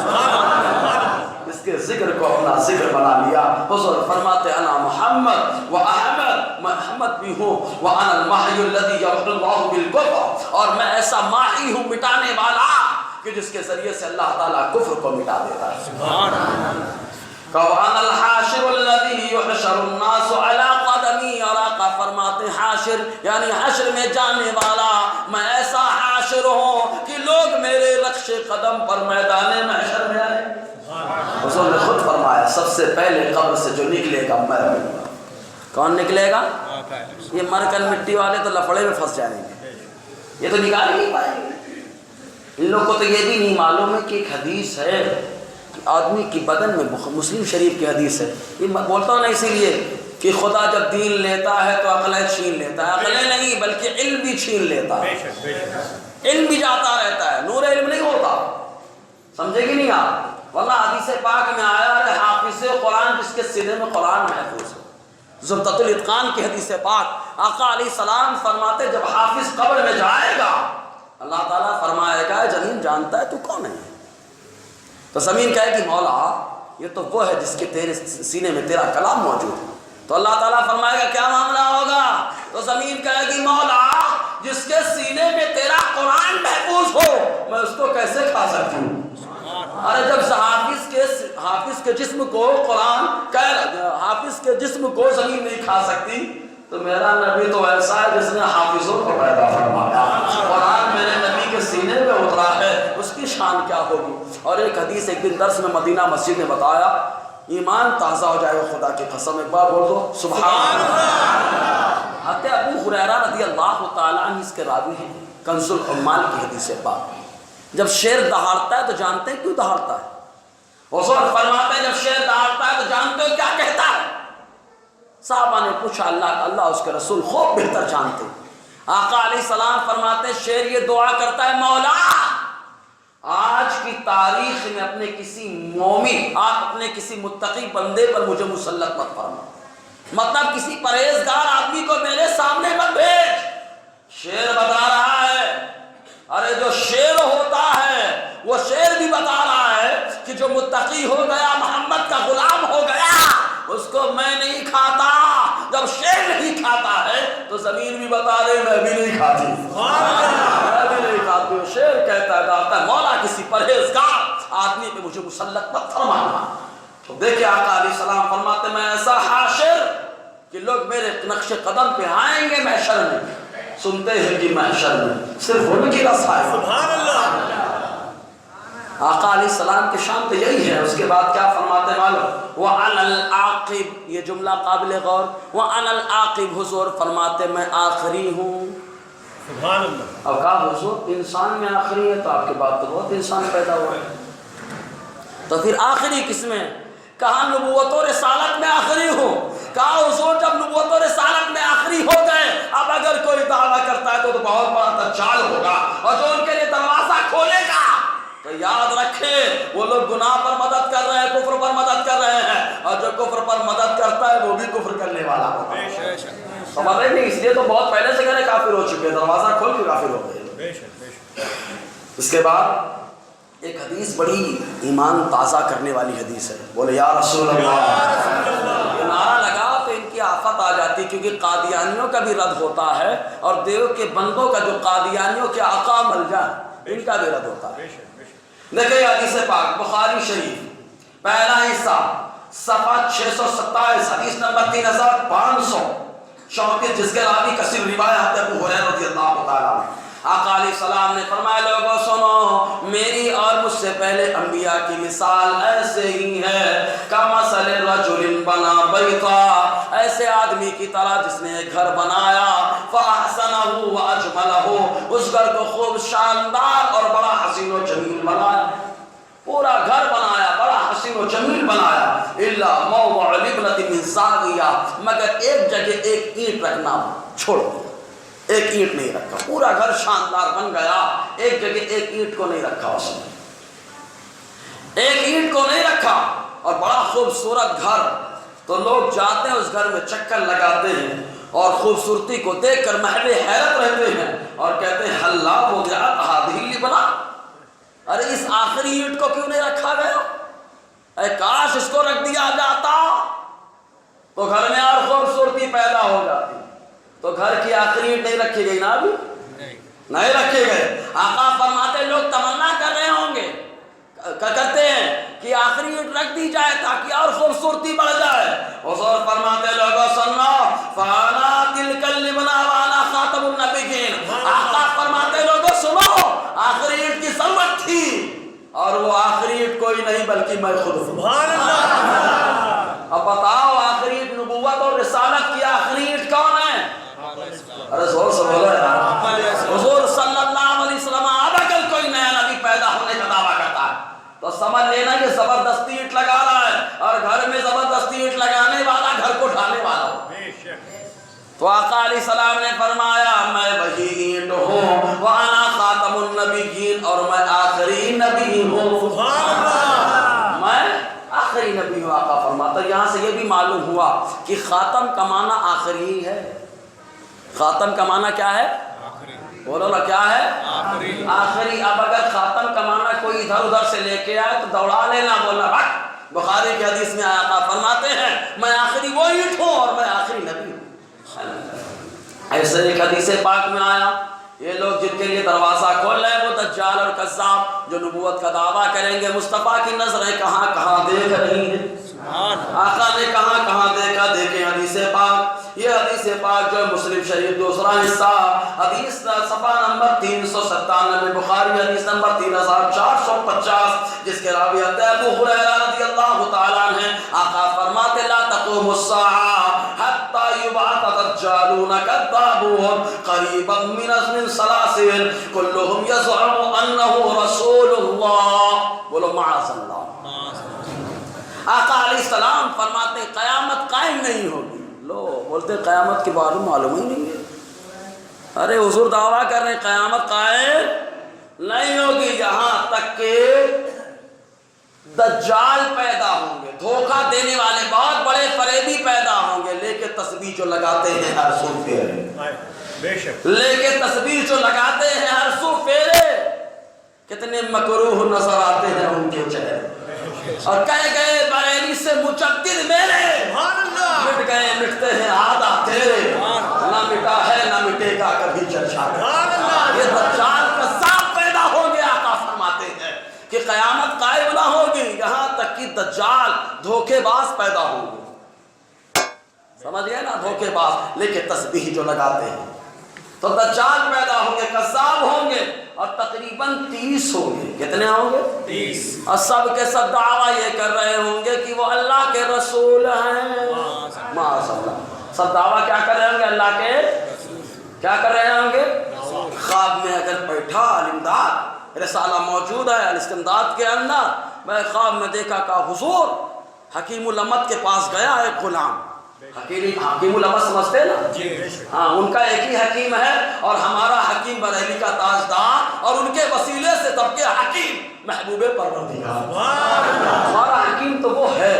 اس کے ذکر کو اپنا ذکر بنا لیا۔ حضور فرماتے انا محمد و احمد، میں احمد بھی ہوں، وانا المحی الذی یمحو اللہ بالکفر، اور میں ایسا ماحی ہوں مٹانے والا کہ جس کے ذریعے سے اللہ تعالیٰ کفر کو مٹا دیتا ہے۔ سبحان اللہ۔ وَأَنَا الْحَاشِرُ الَّذِي يُحْشَرُ النَّاسُ عَلَىٰ قَدَمِي، اور آقا فرماتے حاشر یعنی حشر میں جانے والا، میں ایسا حاشر ہوں کہ لوگ میرے رخش قدم پر میدان محشر میں آئے۔ حضور نے خود فرمایا سب سے پہلے قبر سے جو نکلے گا میں ہوں۔ کون نکلے گا؟ یہ مر کر مٹی والے تو لفڑے میں پھنس جائیں گے، یہ تو نکال ہی نہیں پائیں گے۔ ان لوگوں کو تو یہ بھی نہیں معلوم ہے کہ ایک حدیث ہے آدمی کی بدن میں، مسلم شریف کی حدیث ہے، یہ بولتا ہوں نا اسی لیے کہ خدا جب دین لیتا ہے تو عقلیں چھین لیتا ہے، عقلیں نہیں بلکہ علم بھی چھین لیتا ہے، علم بھی جاتا رہتا ہے، نور علم نہیں ہوتا، سمجھے گی نہیں آپ؟ واللہ حدیث پاک میں آیا ہے حافظ قرآن جس کے سینے میں قرآن محفوظ ہے، زبدۃ الاتقان کی حدیث پاک، آقا علیہ السلام فرماتے جب حافظ قبر میں جائے گا اللہ تعالیٰ فرمائے گا زمین جانتا ہے تو کون ہے؟ تو زمین کہے کہ مولا یہ تو وہ ہے جس کے تیرے سینے میں تیرا کلام موجود ہے۔ تو اللہ تعالیٰ فرمائے گا کیا معاملہ ہوگا؟ تو زمین کہے گی مولا جس کے سینے میں تیرا قرآن محفوظ ہو میں اس کو کیسے کھا سکتی ہوں؟ ارے جب حافظ کے جسم کو قرآن حافظ کے جسم کو زمین نہیں کھا سکتی تو میرا نبی تو ایسا ہے جس نے حافظوں کو پیدا فرمایا، قرآن میرے نبی کے سینے میں اترا ہے، اس کی شان کیا ہوگی؟ اور ایک حدیث ایک دن درس میں مدینہ مسجد نے بتایا، ایمان تازہ ہو جائے گا خدا کی قسم، ایک بار بول دو سبحان اللہ۔ حضرت ابو ہریرہ رضی اللہ تعالیٰ عنہ اس کے راوی ہیں، کنز العمال کی حدیث پاک، جب شیر دہاڑتا ہے تو جانتے ہیں کیوں دہاڑتا ہے؟ حضور فرماتے ہیں جب شیر دہاڑتا ہے تو جانتے ہو کیا کہتا ہے؟ صحابہ نے پوچھا اللہ اس کے رسول خوب بہتر جانتے۔ آقا علیہ السلام فرماتے ہیں شیر یہ دعا کرتا ہے مولا آج کی تاریخ میں اپنے کسی مومن آپ اپنے کسی متقی بندے پر مجھے مسلط مت فرما، مطلب کسی پرہیزگار آدمی کو میرے سامنے مت بھیج۔ شیر بتا رہا ہے، ارے جو شیر ہوتا ہے وہ شیر بھی بتا رہا ہے کہ جو متقی ہو گیا محمد کا غلام ہو گیا اس کو میں نہیں کھاتا۔ جب شیر نہیں کھاتا ہے تو زمین بھی بتا رہے میں بھی نہیں کھاتی، میں بھی نہیں کھاتی ہوں۔ شیر کہتا ہے مولا کسی پرہیزگار آدمی پہ مجھے مسلط مت فرمانا۔ تو دیکھیں آقا علیہ السلام فرماتے میں ایسا حاشر کہ لوگ میرے نقش قدم پہ آئیں گے محشر میں، سنتے ہیں کہ محشر میں صرف ان کی رسائی۔ سبحان اللہ۔ آقا علیہ السلام کے شان تو یہی ہے۔ اس کے بعد کیا فرماتے معلوم؟ وَأَنَا الْعَاقِبُ، یہ جملہ قابل غور، وَأَنَا الْعَاقِبُ، حضور فرماتے میں آخری ہوں۔ سبحان اللہ۔ اب کہا حضور انسان میں آخری ہے تو آپ کے بعد تو بہت انسان پیدا ہوا ہے، تو پھر آخری کس میں؟ کہا نبوت و رسالت میں آخری ہوں۔ کہا حضور جب نبوت و رسالت میں آخری ہو گئے اب اگر کوئی دعویٰ کرتا ہے تو بہت بڑا دجال ہوگا اور جو ان کے لیے دروازہ کھولے گا تو یاد رکھے وہ لوگ گناہ پر مدد کر رہے ہیں، کفر پر مدد کر رہے ہیں، اور جو کفر پر مدد کرتا ہے وہ بھی کفر کرنے والا ہوتا ہے۔ سمجھ رہے نہیں؟ اس لیے تو بہت پہلے سے کہنے کافر ہو چکے ہیں، دروازہ کھول کے کافر ہو گئے۔ اس کے بعد ایک حدیث بڑی ایمان تازہ کرنے والی حدیث ہے، بولے یا رسول اللہ۔ یہ نعرہ لگا تو ان کی آفت آ جاتی، کیونکہ قادیانیوں کا بھی رد ہوتا ہے اور دیو کے بندوں کا، جو قادیانیوں کے آقا ملجا ان کا بھی رد ہوتا ہے۔ دیکھیں حدیث پاک بخاری شریف پہلا حصہ صفحہ 627 حدیث نمبر 3534، جس کے راوی کثیر روایت ابو ہریرہ رضی اللہ تعالیٰ عنہ۔ آقا علیہ السلام نے فرمایا لوگوں سنو، میری اور مجھ سے پہلے انبیاء کی مثال ایسے ہی ہے کمثل رجل بنا بیتا، ایسے آدمی کی طرح جس نے ایک گھر بنایا، فاحسنہ واجملہ، اس گھر کو خوب شاندار اور بڑا حسین و جمیل بنایا، پورا گھر بنایا، بڑا حسین و جمیل بنایا، الا موضع لبنۃ من زاویہ، مگر ایک جگہ ایک اینٹ رکھنا چھوڑ دیا، ایک اینٹ نہیں رکھا، پورا گھر شاندار بن گیا، ایک جگہ ایک اینٹ کو نہیں رکھا، اس نے ایک اینٹ کو نہیں رکھا، اور بڑا خوبصورت گھر، تو لوگ جاتے ہیں اس گھر میں چکر لگاتے ہیں اور خوبصورتی کو دیکھ کر محو حیرت رہتے ہیں اور کہتے ہیں اللہ وضعت هذه اللبنة، ارے اس آخری اینٹ کو کیوں نہیں رکھا گیا؟ اے کاش اس کو رکھ دیا جاتا تو گھر میں اور خوبصورتی پیدا ہو جاتی۔ تو گھر کی آخری اینٹ نہیں رکھی گئی نا، ابھی نہیں رکھے گئے۔ آقا فرماتے لوگ تمنا کر رہے ہوں گے، کرتے ہیں کہ آخری اینٹ رکھ دی جائے تاکہ اور خوبصورتی بڑھ جائے۔ حضور فرماتے لوگوں سنو، فانا تلک اللبنہ وانا خاتم النبیین، آقا فرماتے لوگوں سنو، آخری اینٹ کی ضرورت تھی اور وہ آخری اینٹ کوئی نہیں بلکہ میں خود ہوں۔ سبحان اللہ۔ اب بتاؤ آخری اینٹ نبوت اور رسالت کی آخری اینٹ کون ہے؟ ارے زور سے بولو یار، حضور صلی اللہ علیہ وسلم۔ اب اگر کوئی نیا نبی پیدا ہونے کا دعویٰ کرتا ہے تو سمجھ لینا کہ زبردستی اینٹ لگا رہا ہے، اور گھر میں زبردستی اینٹ لگانے والا گھر کو ڈھانے والا ہو۔ تو آقا علیہ السلام نے فرمایا میں وہی اینٹ ہوں، وانا خاتم النبیین، اور میں آخری نبی ہوں۔ میں آخری نبی ہوں۔ آقا فرماتا یہاں سے یہ بھی معلوم ہوا کہ خاتم کا معنی آخری ہے۔ خاتم کا معنی کیا ہے؟ بولو نا کیا ہے؟ آخری۔ اب اگر خاتم کا معنی کوئی ادھر ادھر سے لے کے آئے تو دوڑا لینا، بولنا بھٹ، بخاری کی حدیث میں آقا فرماتے ہیں میں آخری وہ اینٹ ہوں اور میں آخری نبی ہوں۔ ایسے ایک حدیث پاک میں آیا یہ لوگ جن کے لیے دروازہ کھول رہے ہیں وہ دجال اور کذاب جو نبوت کا دعویٰ کریں گے، مصطفیٰ کی نظریں کہاں کہاں دیکھ رہی ہیں، آقا نے کہاں کہاں دیکھا۔ دیکھیں حدیث پاک، یہ حدیث پاک جو مسلم شریف دوسرا حصہ حدیث صفحہ نمبر 397، بخاری حدیث نمبر 3450، جس کے راوی ابو ہریرہ رضی اللہ تعالیٰ عنہ۔ آقا فرماتے لا تقوم الساعة حتى يبعث دجالون كذابون قريبا من سلاسل كلهم يزعم انه رسول الله، بولو معاذ اللہ۔ آقا علیہ السلام فرماتے قیامت قائم نہیں ہوگی۔ لو بولتے قیامت کے بارے میں معلوم ہی نہیں ہے۔ ارے حضور دعویٰ کر رہے ہیں قیامت قائم نہیں ہوگی، یہاں تک کہ دجال پیدا ہوں گے، دھوکہ دینے والے بہت بڑے فریبی پیدا ہوں گے، لے کے تسبیح جو لگاتے ہیں ہر سو پھیرے، لے کے تسبیح جو لگاتے ہیں ہر سو پھیرے، کتنے مکروہ نظر آتے ہیں ان کے چہرے، اور کہے گئے بریلی سے مجدد میرے، مٹ گئے مٹتے ہیں آدھا تیرے، نہ مٹا ہے نہ مٹے گا کبھی چرچا۔ یہ دجال کذاب پیدا ہوں گے۔ آقا فرماتے ہیں کہ قیامت قائم نہ ہوگی یہاں تک کہ دجال دھوکے باز پیدا ہوں گے۔ سمجھ گئے نا، دھوکے باز لے کے تسبیح جو لگاتے ہیں، تو دجال پیدا ہوں گے، کذاب ہوں گے، اور تقریباً 30 ہوں گے۔ کتنے ہوں گے؟ 30۔ اور سب کے سب دعویٰ یہ کر رہے ہوں گے کہ وہ اللہ کے رسول ہیں۔ معاذ اللہ۔ سب دعویٰ کیا کر رہے ہوں گے؟ اللہ کے کیا کر رہے ہوں گے؟ خواب میں اگر بیٹھا الامداد رسالہ موجود ہے الاستمداد کے اندر، میں خواب میں دیکھا کہ حضور حکیم الامت کے پاس گیا ایک غلام، حکیم الامت سمجھتے ہیں نا؟ ہاں، ان کا ایک ہی حکیم ہے اور ہمارا حکیم بریلی کا تاجدار، اور ان کے وسیلے سے سب کے حکیم محبوب پروردگار، ہمارا حکیم تو وہ ہے۔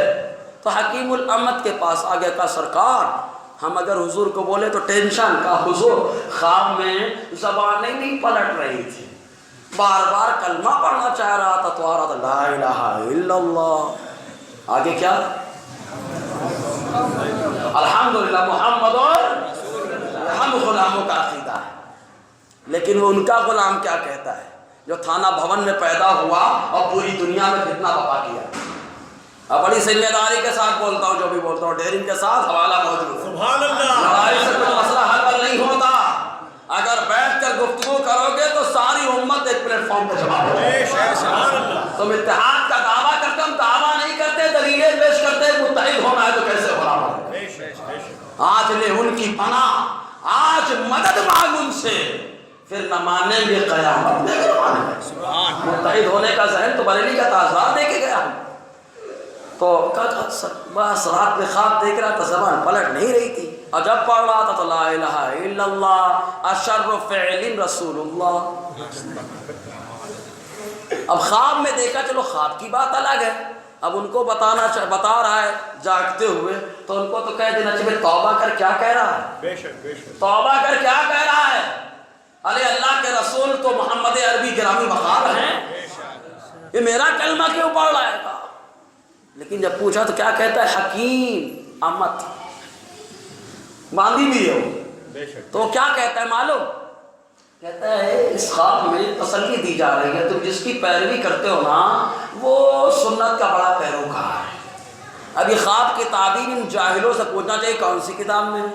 تو حکیم الامت کے پاس آگے کا سرکار، ہم اگر حضور کو بولے تو ٹینشن کا، حضور خواب میں زبانیں نہیں پلٹ رہی تھی، بار بار کلمہ پڑھنا چاہ رہا تھا تو آ رہا تھا لا الہ الا اللہ، آگے کیا؟ الحمدللہ محمد اور ہم غلاموں کا عقیدہ ہے۔ لیکن وہ ان کا غلام کیا کہتا ہے جو تھانہ بھون میں پیدا ہوا اور پوری دنیا میں فتنہ برپا کیا؟ اب بڑی ذمہ داری کے ساتھ بولتا ہوں، جو بھی بولتا ہوں ڈیرنگ کے ساتھ حوالہ موجود ہے۔ سبحان اللہ۔ لڑائی سے کوئی مسئلہ حل نہیں ہوتا، اگر بیٹھ کر گفتگو کرو گے تو ساری امت ایک پلیٹ فارم پہ جمع ہو جائے گی۔ تم اتحاد کا دعویٰ کرتے، ہم دعویٰ نہیں کرتے، دلیلیں پیش کرتے، متحد ہونا ہے تو کیسے ہونا پڑے؟ آج لے ان کی پناہ، آج مدد مانگ ان سے، پھر نہ مانیں گے قیامت میں بھی نہ مانیں گے۔ متحد ہونے کا ذہن تو بریلی کا تاجدار دے کے گیا ہوں، تو بس رات میں خواب دیکھ رہا تھا، زبان پلٹ نہیں رہی تھی، اور جب پڑھ رہا تھا تو لا الہ الا اللہ اشر فعل رسول اللہ۔ اب خواب میں دیکھا، چلو خواب کی بات الگ ہے، اب ان کو بتا رہا ہے جاگتے ہوئے، تو ان کو تو کہہ دینا چاہیے توبہ کر کیا کہہ رہا ہے، بے شک توبہ کر کیا کہہ رہا ہے، ارے اللہ کے رسول تو محمد عربی گرامی وقار ہیں، یہ میرا کلمہ کیوں پڑھ رہا ہے؟ لیکن جب پوچھا تو کیا کہتا ہے؟ حکیم امت باندھی بھی ہے، تو کیا کہتا ہے معلوم؟ کہتا ہے اس خواب میں تسلی دی جا رہی ہے، تم جس کی پیروی کرتے ہو نا وہ سنت کا بڑا پیروکار ہے۔ اب یہ خواب کی تعبیر ان جاہلوں سے پوچھنا چاہیے کون سی کتاب میں؟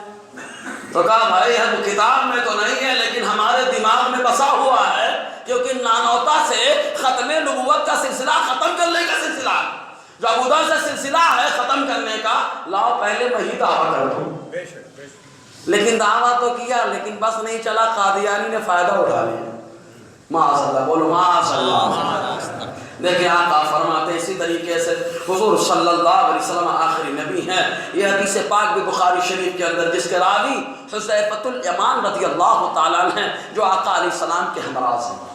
تو کہا بھائی ہم کتاب میں تو نہیں ہے، لیکن ہمارے دماغ میں بسا ہوا ہے، کیونکہ نانوتا سے ختم نبوت کا سلسلہ ختم کرنے کا سلسلہ، جو ابوذر سے سلسلہ ہے ختم کرنے کا، لاؤ پہلے میں ہی دعویٰ کر دوں۔ لیکن دعویٰ تو کیا، لیکن بس نہیں چلا، قادیانی نے فائدہ اٹھا لیا۔ معاذ اللہ، بولو معاذ اللہ۔ دیکھیں آقا فرماتے اسی طریقے سے حضور صلی اللہ علیہ وسلم آخری نبی ہیں۔ یہ حدیث پاک بھی بخاری شریف کے اندر، جس کے راوی حذیفۃ الیمان رضی اللہ تعالیٰ عنہ ہیں، جو آقا علیہ السلام کے ہمراز ہیں۔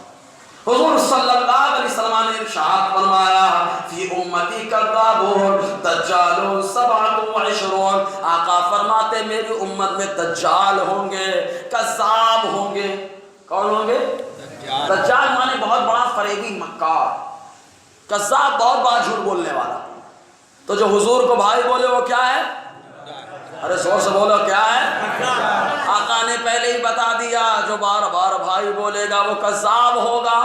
حضور صلی اللہ علیہ وسلم نے ارشاد فرمایا فی امتی کذابون دجالون 27، آقا فرماتے میری امت میں دجال ہوں گے، کذاب ہوں گے۔ کون ہوں گے؟ دجال مانے بہت بڑا فریبی مکار، کذاب بہت بڑا جھوٹ بولنے والا۔ تو جو حضور کو بھائی بولے وہ کیا ہے؟ ارے زور سے بولو کیا ہے؟ آقا نے پہلے ہی بتا دیا جو بار بار بھائی بولے گا وہ کذاب ہوگا۔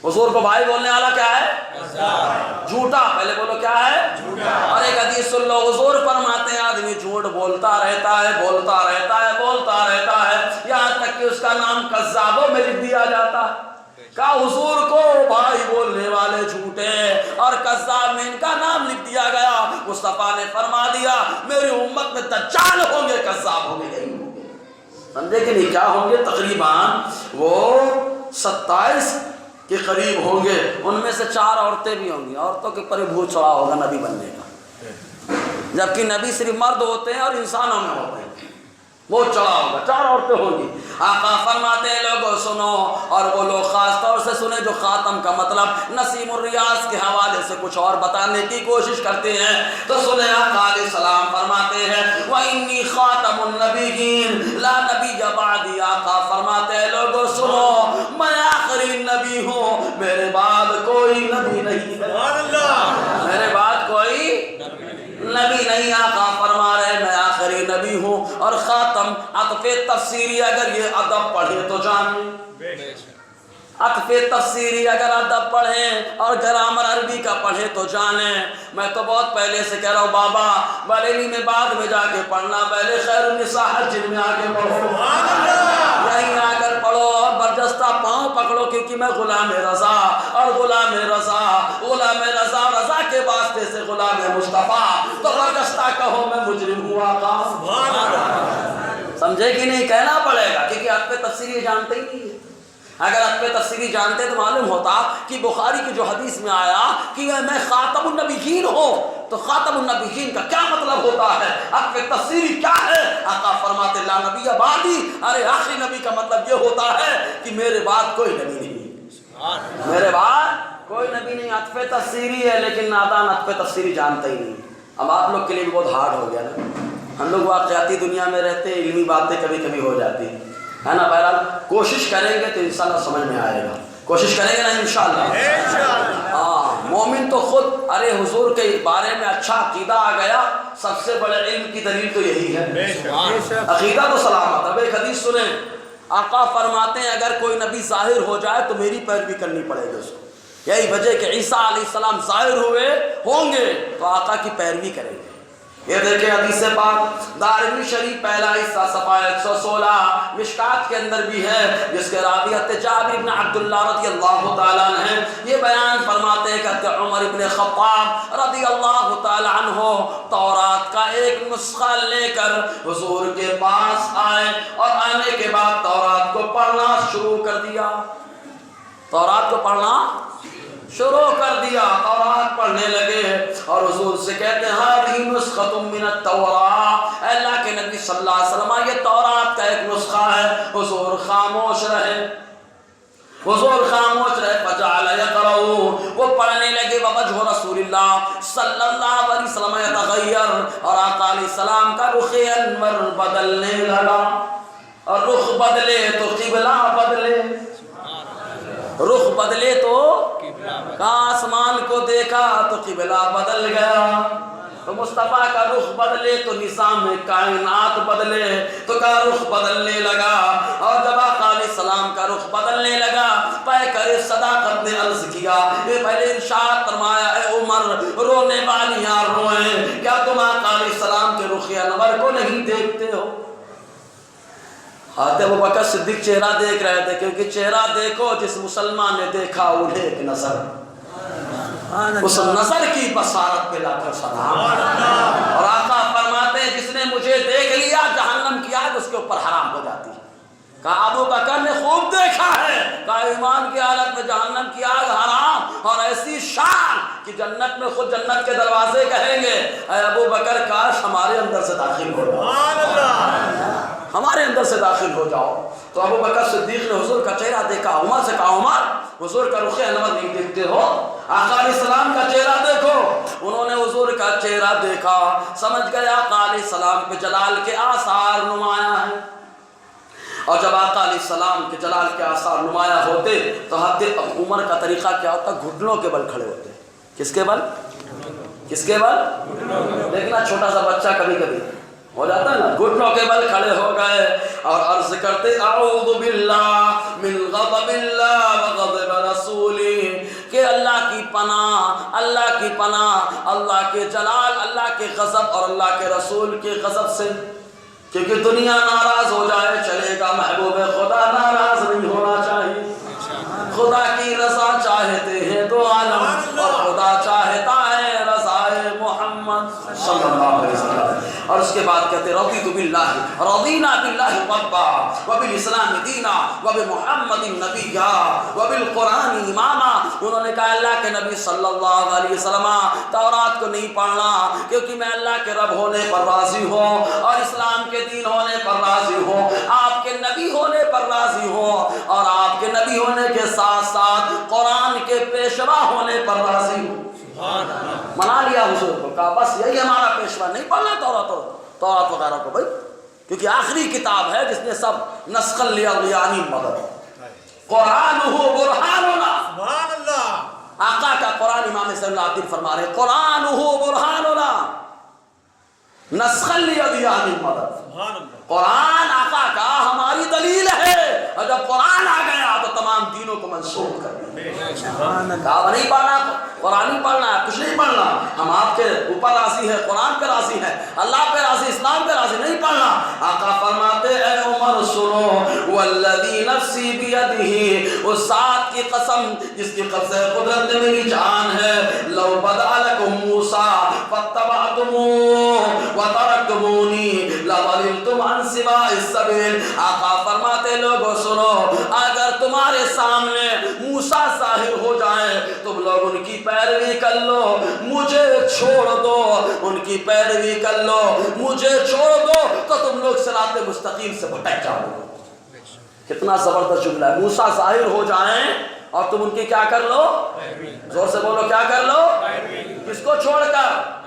حضور کو بھائی بولنے والا کیا ہے؟ جھوٹا۔ پہلے بولو کیا ہے؟ اور ایک حدیث سن لو، حضور فرماتے ہیں آدمی جھوٹ بولتا رہتا ہے، بولتا رہتا ہے، بولتا رہتا ہے، یہاں تک کہ اس کا نام کذابوں میں لکھ دیا جاتا ہے۔ کہا حضور کو بھائی بولنے والے جھوٹے اور کذاب میں ان کا نام لکھ دیا گیا۔ مصطفیٰ نے فرما دیا میری امت میں دجال ہوں گے، کذاب ہوں گے، نہیں ہوں گے۔ سمجھے کہ نہیں کیا ہوں گے؟ تقریباً وہ 27 کے قریب ہوں گے، ان میں سے 4 عورتیں بھی ہوں گی۔ عورتوں کے اوپر بھوت چڑھا ہوگا نبی بننے کا، جبکہ نبی صرف مرد ہوتے ہیں اور انسانوں میں ہوتے ہیں، وہ چڑھا ہوگا، 4 عورتیں ہوں گی۔ آقا فرماتے ہیں لوگوں سنو، اور وہ لوگ خاص طور سے سنیں جو خاتم کا مطلب نسیم الریاض کے حوالے سے کچھ اور بتانے کی کوشش کرتے ہیں، تو سنیں آقا علیہ السلام فرماتے ہیں وَإِنِّي خَاتَمُ النَّبِيِّينَ لَا نَبِيَّ بَعْدِي۔ آقا فرماتے ہیں لوگوں سنو، میں آخری نبی ہوں، میرے بعد کوئی نبی نہیں ہے، میرے بعد کوئی نبی نہیں۔ آقا فرما رہے میں آخری نبی ہوں، اور خاتم عطف تفسیری اگر یہ ادب پڑھے تو جانیں، عطف تفسیری اگر ادب پڑھیں اور گرامر عربی کا پڑھے تو جانیں۔ میں تو بہت پہلے سے کہہ رہا ہوں بابا بریلی میں بعد میں جا کے پڑھنا، پہلے خیر النساء حج میں آ کے پڑھو، یہیں آ کر پڑھو اور برجستہ پاؤں پکڑو، کیونکہ میں غلام رضا، اور غلام رضا رضا کے واسطے سے غلام مصطفیٰ، تو برجستہ کہو میں مجرم ہوں آقا۔ سمجھے کہ نہیں؟ کہنا پڑے گا، کیونکہ آپ پہ تفسیری جانتے ہی نہیں ہے۔ اگر آپ پہ تفسیری جانتے تو معلوم ہوتا کہ بخاری کی جو حدیث میں آیا کہ میں خاتم النبیین ہوں، تو خاتم النبیین کا کیا مطلب ہوتا ہے؟ عطف تصریحی کیا ہے؟ آقا فرماتے لا نبی بعدی، ارے آخری نبی کا مطلب یہ ہوتا ہے کہ میرے بعد کوئی نبی نہیں، میرے بعد کوئی نبی نہیں۔ عطف تصریحی ہے لیکن نادان عطف تصریحی جانتا ہی نہیں۔ اب آپ لوگ کے لیے بھی بہت ہارڈ ہو گیا نا، ہم لوگ واقعاتی دنیا میں رہتے ہیں، علمی باتیں کبھی کبھی ہو جاتی ہے نا۔ بہرحال کوشش کریں گے تو انشاءاللہ سمجھ میں آئے گا، کوشش کریں گے نا انشاءاللہ۔ ہاں مومن تو خود، ارے حضور کے بارے میں اچھا عقیدہ آ گیا، سب سے بڑے علم کی دلیل تو یہی ہے، عقیدہ تو سلامت۔ اب ایک حدیث سنیں، آقا فرماتے ہیں اگر کوئی نبی ظاہر ہو جائے تو میری پیروی کرنی پڑے گی اس کو۔ یہی وجہ کہ عیسیٰ علیہ السلام ظاہر ہوئے ہوں گے تو آقا کی پیروی کریں گے۔ یہ دیکھیں حدیث پاک دارمی شریف پہلا حصہ صفحہ 116 مشکات کے اندر بھی ہے، جس کے راوی جابر بن عبداللہ رضی اللہ تعالیٰ عنہ ہیں۔ یہ بیان فرماتے ہیں کہ عمر بن خطاب رضی اللہ تعالیٰ عنہ تورات کا ایک نسخہ لے کر حضور کے پاس آئے اور آنے کے بعد تورات کو پڑھنا شروع کر دیا، تورات کو پڑھنا شروع کر دیا، تورات پڑھنے لگے اور حضور سے کہتے ہیں ہذہ نسخۃ من التوراۃ، اے اللہ کے نبی صلی اللہ علیہ وسلم یہ تورات کا ایک نسخہ ہے۔ حضور خاموش رہے، حضور خاموش رہے، فجعل یقرأ، وہ پڑھنے لگے، ووجہ رسول اللہ صلی اللہ علیہ وسلم یتغیر، اور آقا علیہ السلام کا رخ انور بدلنے لگا، اور رخ بدلے تو قبلہ بدلے، رخ بدلے تو آسمان کو دیکھا تو قبلہ بدل گیا، تو مصطفیٰ کا رخ بدلے تو نظام کائنات بدلے، تو کا رخ بدلنے لگا۔ اور جب آقا علیہ السلام کا رخ بدلنے لگا، پیکر صداقت نے عرض کیا، یہ پہلے ارشاد فرمایا اے عمر رونے والیاں روئیں، کیا تم آقا علیہ السلام کے رخ انور کو نہیں دیکھتے ہو؟ حضرت ابوبکر صدیق چہرہ دیکھ رہے تھے، کیونکہ چہرہ دیکھو جس مسلمان نے دیکھا انہیں ایک نظر، اس نظر کی بصارت پہ لاکھوں سلام۔ اور آقا فرماتے ہیں جس نے مجھے دیکھ لیا جہنم کی آگ اس کے اوپر حرام ہو جاتی ہے۔ کہا ابوبکر نے خوب دیکھا ہے، کہا ایمان کی حالت میں جہنم کی آگ حرام، اور ایسی شان کہ جنت میں خود جنت کے دروازے کہیں گے اے ابوبکر کاش ہمارے اندر سے داخل ہو جاؤ، ہمارے اندر سے داخل ہو جاؤ۔ تو ابوبکر صدیق نے حضور کا چہرہ دیکھا، عمر سے کہا عمر حضور کا رخ انور نہیں دیکھتے ہو؟ آقا علیہ السلام کا چہرہ دیکھو۔ انہوں نے حضور کا چہرہ دیکھا، سمجھ گئے آقا علیہ السلام کے جلال کے آثار نمایاں ہیں۔ اور جب آقا علیہ السلام کے جلال کے آثار نمایاں ہوتے تو حضرت عمر کا طریقہ کیا ہوتا؟ گھٹنوں کے بل کھڑے ہوتے۔ کس کے بل؟ کس کے بل؟ دیکھنا چھوٹا سا بچہ کبھی کبھی ہو جاتا ہے نا، گھٹنوں کے بل کھڑے ہو گئے اور عرض کرتے اعوذ باللہ من غضب اللہ وغضب رسولی، کہ اللہ کی پناہ، اللہ کی پناہ، اللہ کے جلال، اللہ کے غضب اور اللہ کے رسول کے غضب سے، کیونکہ دنیا ناراض ہو جائے چلے گا، محبوب خدا ناراض نہیں ہونا چاہیے۔ خدا کی رضا چاہتے ہیں دو عالم، اور خدا چاہتا ہے رضائے محمد صلی اللہ علیہ وسلم۔ اور اس کے بعد کہتے رضیت باللہ، رضینا باللہ ربا وبالاسلام دینا وبمحمد نبیا وبالقرآن اماما۔ انہوں نے کہا اللہ کے نبی صلی اللہ علیہ وسلم تورات کو نہیں پڑھنا کیونکہ میں اللہ کے رب ہونے پر راضی ہوں اور اسلام کے دین ہونے پر راضی ہوں، آپ کے نبی ہونے پر راضی ہوں، اور آپ کے نبی ہونے کے ساتھ ساتھ قرآن کے پیشوا ہونے پر راضی ہوں۔ منا لیا حضور کو، کہا بس یہی ہمارا پیشوا، نہیں پڑھنا تورات وغیرہ کو بھائی، کیونکہ آخری کتاب ہے جس نے سب نسخ لیانی مدد، قرآن ہو برہاننا۔ آقا کا قرآن امام صلی اللہ علیہ وسلم فرما رہے قرآن ہو برہاننا نسخ لیانی مدد، قرآن آقا کا ہماری دلیل ہے، اور جب قرآن آ گیا تو تمام دینوں کو منسوخ کر دیا۔ کہا نہیں پڑھنا، قرآن نہیں پڑھنا، کچھ نہیں پڑھنا، ہم آپ کے اوپر راضی ہیں، قرآن پہ راضی ہیں، اللہ پہ راضی، اسلام پہ راضی، نہیں پڑھنا۔ آقا فرماتے اے عمر سنو والذی نفسی بیدہ، اس ذات کی قسم جس کی قبضہ قدرت میں میری جان ہے، لو بدأ لکم موسیٰ فاتبعتموہ وترکتمونی لضللتم عن سواء السبیل۔ آقا فرماتے لوگوں سنو، اگر تمہارے سامنے موسیٰ ظاہر ہو جائیں تم لوگ ان کی پیروی کر لو، مجھے چھوڑ دو، ان کی پیروی کر لو، مجھے چھوڑ دو تو تم لوگ صراط مستقیم سے بھٹک جاؤ گے۔ کتنا زبردست جملہ ہے، موسیٰ ظاہر ہو جائیں اور تم ان کی کیا کر لو؟ زور سے بولو، کیا کر لو؟ کس کو چھوڑ کر؟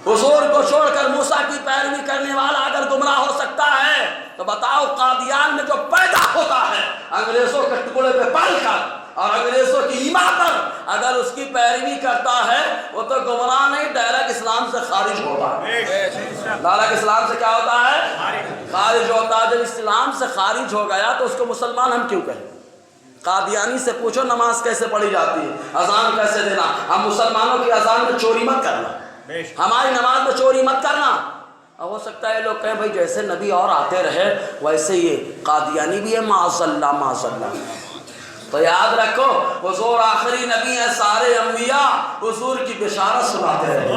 حضور کو چھوڑ کر موسیٰ کی پیروی کرنے والا اگر گمراہ ہو سکتا ہے تو بتاؤ قادیان میں جو پیدا ہوتا ہے انگریزوں کے ٹکڑے پہ پل کر اور انگریزوں کی ایما پر اگر اس کی پیروی کرتا ہے وہ تو گمراہ نہیں، ڈائریکٹ اسلام سے خارج ہوتا ہے۔ ڈائریکٹ اسلام سے کیا ہوتا ہے؟ خارج ہوتا ہے۔ جب اسلام سے خارج ہو گیا تو اس کو مسلمان ہم کیوں کہیں؟ قادیانی سے پوچھو نماز کیسے پڑھی جاتی ہے، اذان کیسے دینا۔ ہم مسلمانوں کی اذان میں چوری مت کرنا، ہماری نماز میں چوری مت کرنا۔ اب ہو سکتا ہے لوگ کہیں بھائی جیسے نبی اور آتے رہے ویسے یہ قادیانی بھی ہے، معاذ اللہ معاذ اللہ۔ تو یاد رکھو حضور آخری نبی ہیں، سارے انبیاء حضور کی بشارت سناتے رہے،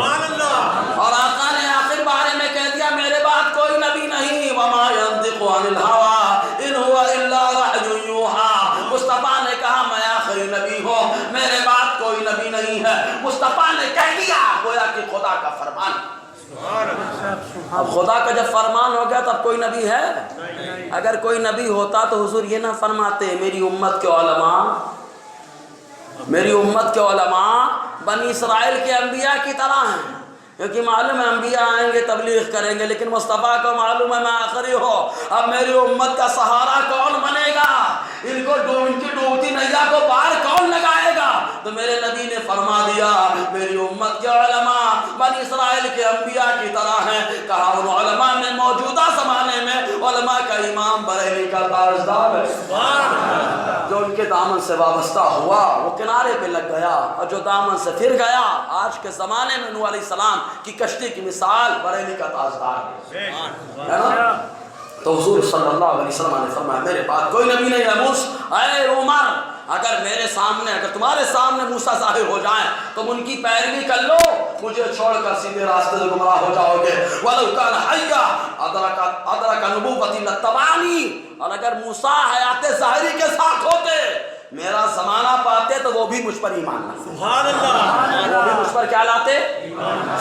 اور آقا نے آخر بارے میں کہہ دیا میرے بعد کوئی نبی نہیں، وما ينطق عن الهوى ان هو الا وحی یوحی۔ مصطفیٰ نے کہا میں آخری نبی ہوں، میرے بعد کوئی نبی نہیں ہے۔ مصطفیٰ نے کہہ دیا گویا کہ خدا کا فرمان۔ اب خدا کا جب فرمان ہو گیا تب کوئی نبی ہے؟ اگر کوئی نبی ہوتا تو حضور یہ نہ فرماتے میری امت کے علماء، میری امت کے علماء بنی اسرائیل کے انبیاء کی طرح ہیں، کیونکہ معلوم ہے انبیاء آئیں گے تبلیغ کریں گے، لیکن مصطفیٰ کو معلوم ہے میں آخری ہو، اب میری امت کا سہارا کون بنے گا، ان کی ڈوبتی نیا کو پار کون لگائے گا؟ تو میرے نبی نے فرما دیا میری امت کے علماء بنی اسرائیل کے انبیاء کی طرح ہیں۔ کہا ان علماء میں موجودہ زمانے میں علماء کا امام بریلی کا تاجدار ہے، جو ان کے دامن سے وابستہ ہوا وہ کنارے پہ لگ گیا، اور جو دامن سے پھر گیا آج کے زمانے میں نوح علیہ السلام کی کشتی کی مثال بریلی کا تاجدار ہے نا۔ تو حضور صلی اللہ علیہ وسلم نے فرمایا میرے بعد کوئی نبی نہیں ہے۔ اے عمر اگر میرے سامنے، اگر تمہارے سامنے موسیٰ ظاہر ہو جائیں تم ان کی پیروی کر لو، مجھے چھوڑ کر سیدھے راستے سے گمراہ ہو جاؤ گے۔ وَلَوْ كَانَ حَيًّا أَدْرَكَ نُبُوَّتِي لَاتَّبَعَنِي، اور اگر موسیٰ حیات ظاہری کے ساتھ ہوتے، میرا زمانہ پاتے تو وہ بھی مجھ پر ایمان لاتے۔ سبحان اللہ، وہ بھی مجھ پر کیا لاتے؟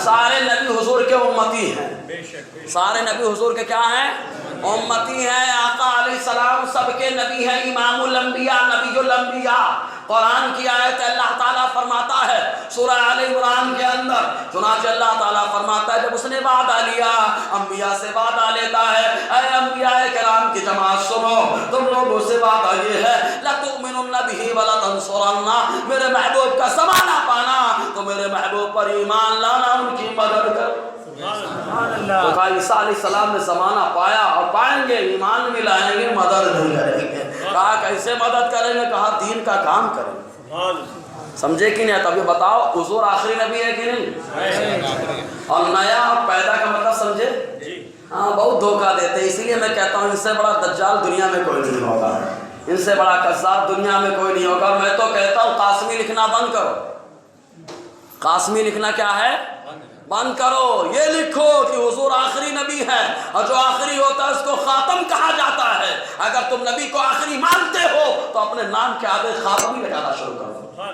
سارے نبی حضور کے امتی ہیں، سارے نبی حضور کے کیا ہیں؟ امتی ہیں۔ آقا علیہ السلام سب کے نبی ہیں، امام الانبیاء، نبی الانبیاء۔ قرآن کی آیت اللہ تعالیٰ فرماتا ہے سورہ آل عمران کے اندر، چنانچہ اللہ تعالیٰ فرماتا ہے جب اس نے وعدہ لیا انبیاء سے وعدہ لیتا ہے، اے انبیاء کرام کی جماعت سنو، تم لوگوں سے وعدہ یہ ہے لَتُؤْمِنُنَّ بِهِ وَلَتَنْصُرَنَّ، میرے محبوب کا زمانہ پانا تو میرے محبوب پر ایمان لانا، ان کی مدد کرو۔ تو کہا عیسیٰ علیہ السلام نے زمانہ پایا اور پائیں گے، ایمان بھی لائیں گے، مدد نہیں کریں گے۔ کہا کیسے مدد کریں گے؟ کہا دین کا کام کریں گے۔ سمجھے کہ نہیں؟ تب یہ بتاؤ حضور آخری نبی ہے کہ نہیں؟ اور نیا پیدا کا مطلب سمجھے؟ ہاں بہت دھوکہ دیتے، اسی لیے میں کہتا ہوں ان سے بڑا دجال دنیا میں کوئی نہیں ہوگا، ان سے بڑا کذاب دنیا میں کوئی نہیں ہوگا۔ میں تو کہتا ہوں قاسمی لکھنا بند کرو، قاسمی لکھنا کیا ہے؟ بند کرو۔ یہ لکھو کہ حضور آخری نبی ہے، اور جو آخری ہوتا ہے اس کو خاتم کہا جاتا ہے۔ اگر تم نبی کو آخری مانتے ہو تو اپنے نام کے آگے خاتم ہی لگانا شروع کرو۔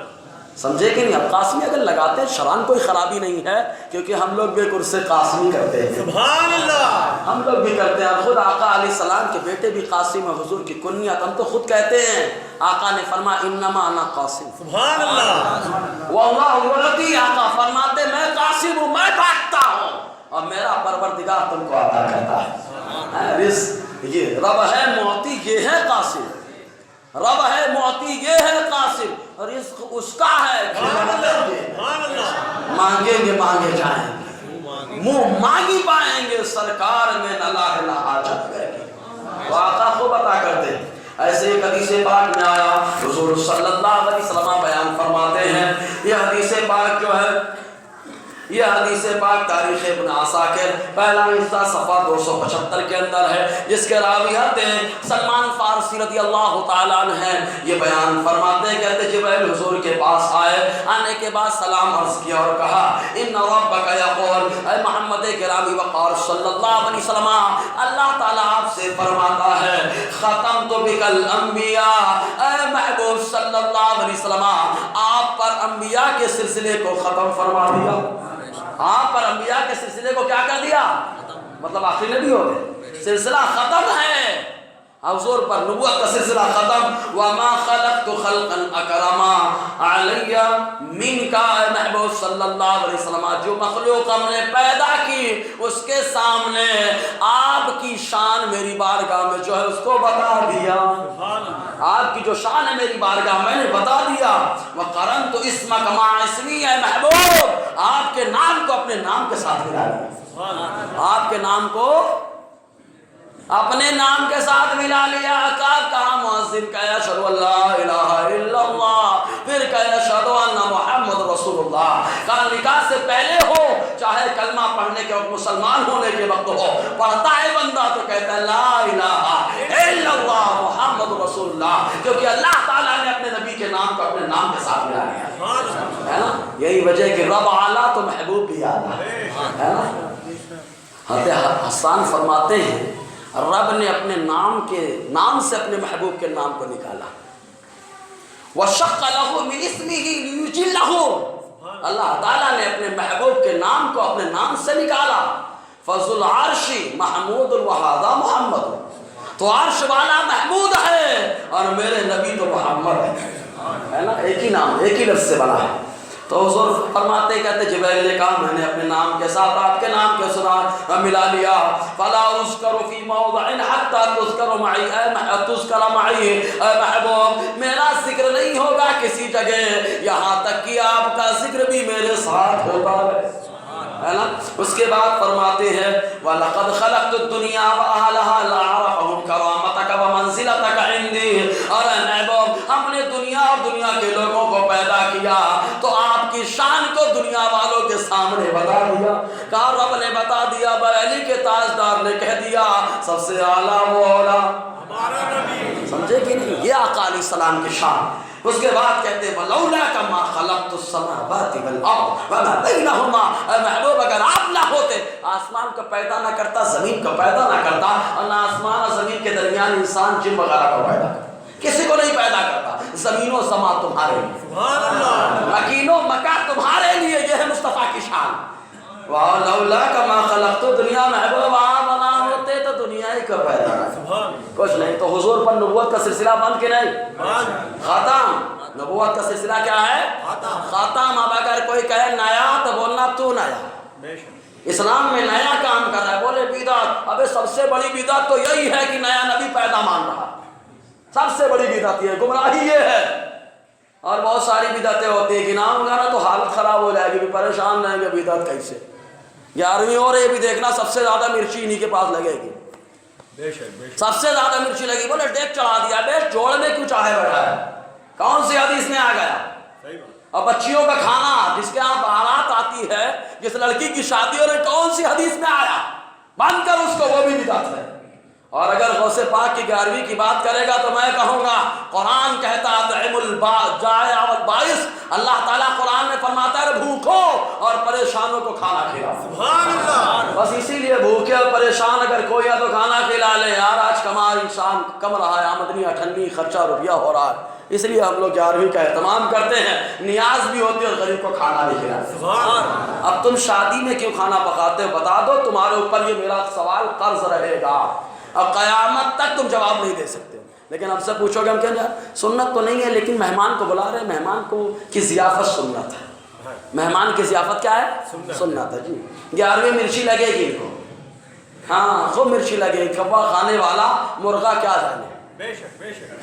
سمجھے کہ نہیں؟ اب قاسمی اگر لگاتے ہیں شران کوئی خرابی نہیں ہے، کیونکہ ہم لوگ بھی ایک عرصے قاسمی کرتے ہیں، سبحان اللہ، ہم لوگ بھی کرتے ہیں۔ خود آقا علیہ السلام کے بیٹے بھی قاسم ہے، حضور کی کنیت ہم تو خود کہتے ہیں۔ آقا نے فرمایا انما انا قاسم، سبحان اللہ، واللہ یعطی، آقا فرماتے میں قاسم ہوں، میں بانٹتا ہوں اور میرا پروردگار تم کو عطا کرتا ہے رزق۔ یہ رب ہے معطی، یہ ہے قاسم، رب ہے معطی، یہ ہے قاسم، رزق اس کا ہے، مانگیں گے مانگے جائیں گے، منہ مانگی پائیں گے، سرکار میں نہ لاہ نہ حاجت کرے گی۔ تو آقا کو بتا کرتے ہیں۔ ایسے ایک حدیث پاک میں آیا، حضور صلی اللہ علیہ وسلم بیان فرماتے ہیں، یہ حدیث پاک جو ہے، یہ حدیث پاک پاک تاریخ ابن عساکر پہلا حصہ صفحہ 275 کے اندر ہے، جس کے راوی ہیں سلمان فارسی رضی اللہ تعالیٰ عنہ ہیں۔ یہ بیان فرماتے ہیں، کہتے جبرائیل حضور کے پاس آئے، آنے کے بعد سلام عرض کیا اور کہا ان ربک یقول، اے محمد گرامی وقار صلی اللہ علیہ وسلم، اللہ تعالیٰ آپ سے فرماتا ہے ختمت بک الانبیاء، اے محبوب صلی اللہ علیہ وسلم آپ پر انبیاء کے سلسلے کو ختم فرما دیا، آپ پر انبیاء کے سلسلے کو کیا کر دیا، مطلب آخری نبی ہو گئے، سلسلہ ختم ہے، حضور پر نبوت کا سلسلہ ختم۔ وما خلقت خلقا اکرما علی منک، اے محبوب صلی اللہ علیہ وسلم جو مخلوق ہم نے پیدا کی اس کے سامنے آپ کی شان میری بارگاہ میں جو ہے اس کو بتا دیا، آپ کی جو شان ہے میری بارگاہ میں نے بتا دیا۔ وقرنت اسمک مع اسمی، اے محبوب آپ کے نام کو اپنے نام کے ساتھ ملا لیا، آپ کے نام کو اپنے نام کے ساتھ ملا لیا۔ کہا مؤذن کا اشہد ان لا الہ الا اللہ، پھر کہ اشہد ان محمد رسول اللہ۔ کہا نکاح سے پہلے ہو چاہے کلمہ پڑھنے کے وقت مسلمان ہونے کے وقت ہو، پڑھتا ہے بندہ تو کہتا ہے لا الہ الا اللہ محمد رسول اللہ، کیونکہ اللہ تعالیٰ نے اپنے نبی کے نام کو اپنے نام کے ساتھ ملا لیا ہے نا۔ یہی وجہ ہے کہ رب اعلیٰ تو محبوب بھی اعلیٰ ہے نا۔ حضرت حسان فرماتے ہیں رب نے اپنے نام سے اپنے محبوب کے نام کو نکالا، وَشَقَّ لَهُ مِنْ اسْمِهِ لِيُجِلَّهُ، اللہ تعالیٰ نے اپنے محبوب کے نام کو اپنے نام سے نکالا۔ فَذُو الْعَرْشِ مَحْمُودٌ وَهَذَا مُحَمَّدٌ، تو عرش والا محمود ہے اور میرے نبی تو محمد ہے نا، ایک ہی نام ایک ہی لفظ سے بنا ہے۔ تو حضور فرماتے کہتے جبرائیل نے کہا میں نے اپنے نام کے ساتھ آپ کے نام کے ساتھ ملا لیا۔ فلا اذکر فی موضع حتی تذکر معی، تذکر معی، اے محبوب میرا ذکر نہیں ہوگا کسی جگہ یہاں تک کہ آپ کا ذکر بھی میرے ساتھ ہوتا ہے نا۔ اس کے بعد فرماتے ہیں وَلَقَدْ خَلَقْتُ الدُّنْيَا وَأَهْلَهَا لَأَعْرَفَهُمْ كَرَامَتَكَ وَمَنْزِلَتَكَ عِنْدِي، اور اے محبوب ہم نے دنیا اور دنیا کے لوگوں کو پیدا کیا تو آپ کی شان کو دنیا والوں کے سامنے بتا دیا۔ کہا رب نے بتا دیا، بریلی کے تاجدار نے کہہ دیا سب سے اعلیٰ وہ اولا ہمارا نبی، سمجھے کہ نہیں، یہ آقا علیہ السلام کی شان۔ اس کے بعد کہتے ہیں وَلَوْلَاكَ مَا خَلَقْتُ السَّمَاوَاتِ وَالْأَرْضَ وَمَا بَيْنَهُمَا، اے محبوب اگر آپ نہ ہوتے آسمان کو پیدا نہ کرتا، زمین کو پیدا نہ کرتا، اور نہ آسمان اور زمین کے درمیان انسان جن وغیرہ کو پیدا کرتا، کسی کو نہیں پیدا کرتا۔ زمین و سما تمہارے لیے، سبحان اللہ، مکین و مکہ تمہارے لیے، یہ ہے مصطفیٰ کی شان۔ وَلَوْلَاكَ مَا خَلَقْتُ الدُّنْيَا، محبوب آپ نہ ہوتے تو دنیا ہی کو پیدا نہ، کچھ نہیں۔ تو حضور پر نبوت کا سلسلہ بند کہ نہیں، ختم۔ نبوت کا سلسلہ کیا ہے، ختم۔ اب اگر کوئی کہے نیا تو بولنا تو نیا، اسلام میں نیا کام کر رہا ہے، بولے بدعت، ابے سب سے بڑی بدعت تو یہی ہے کہ نیا نبی پیدا مان رہا، سب سے بڑی بدعت یہ گمراہی یہ ہے۔ اور بہت ساری بدعتیں ہوتی ہیں، گناہوں گا نا تو حالت خراب ہو جائے گی، پریشان رہیں گے بدعت کیسے۔ 11ویں اور یہ بھی دیکھنا سب سے زیادہ مرچی انہی کے پاس لگے گی، سب سے زیادہ مرچی لگی، بولے ڈیک چڑھا دیا، بے جوڑ میں کیوں چاہے بیٹھا ہے، کون سی حدیث میں آ گیا؟ اور بچیوں کا کھانا جس کے ہاں بارات آتی ہے، جس لڑکی کی شادی ہو رہی، کون سی حدیث میں آیا؟ بند کر اس کو، وہ بھی بدعت ہے۔ اور اگر غوث پاک کی 11ویں کی بات کرے گا تو میں کہوں گا قرآن کہتا اطعموا الجائع والبائس، اللہ تعالیٰ قرآن میں فرماتا ہے بھوکوں اور پریشانوں کو کھانا کھلاؤ، سبحان اللہ۔ بس اسی لیے بھوکے اور پریشان اگر کوئی ہے تو کھانا کھلا لے یار، آج کمال انسان کم رہا ہے، آمدنی اٹھنی خرچہ روپیہ ہو رہا ہے، اس لیے ہم لوگ 11ویں کا اہتمام کرتے ہیں، نیاز بھی ہوتی ہے اور غریب کو کھانا بھی کھلاتے۔ اب تم شادی میں کیوں کھانا پکاتے ہو بتا دو، تمہارے اوپر یہ میرا سوال قرض رہے گا اور قیامت تک تم جواب نہیں دے سکتے۔ لیکن ہم سے پوچھو گے ہم کہیں گے سنت تو نہیں ہے لیکن مہمان کو بلا رہے ہیں، مہمان کو کی ضیافت سنت ہے، مہمان کی ضیافت کیا ہے، سنت ہے جی۔ 11ویں مرچی لگے گی ان کو، ہاں خوب مرچی لگے گی، کبا کھانے والا مرغا کیا جانے،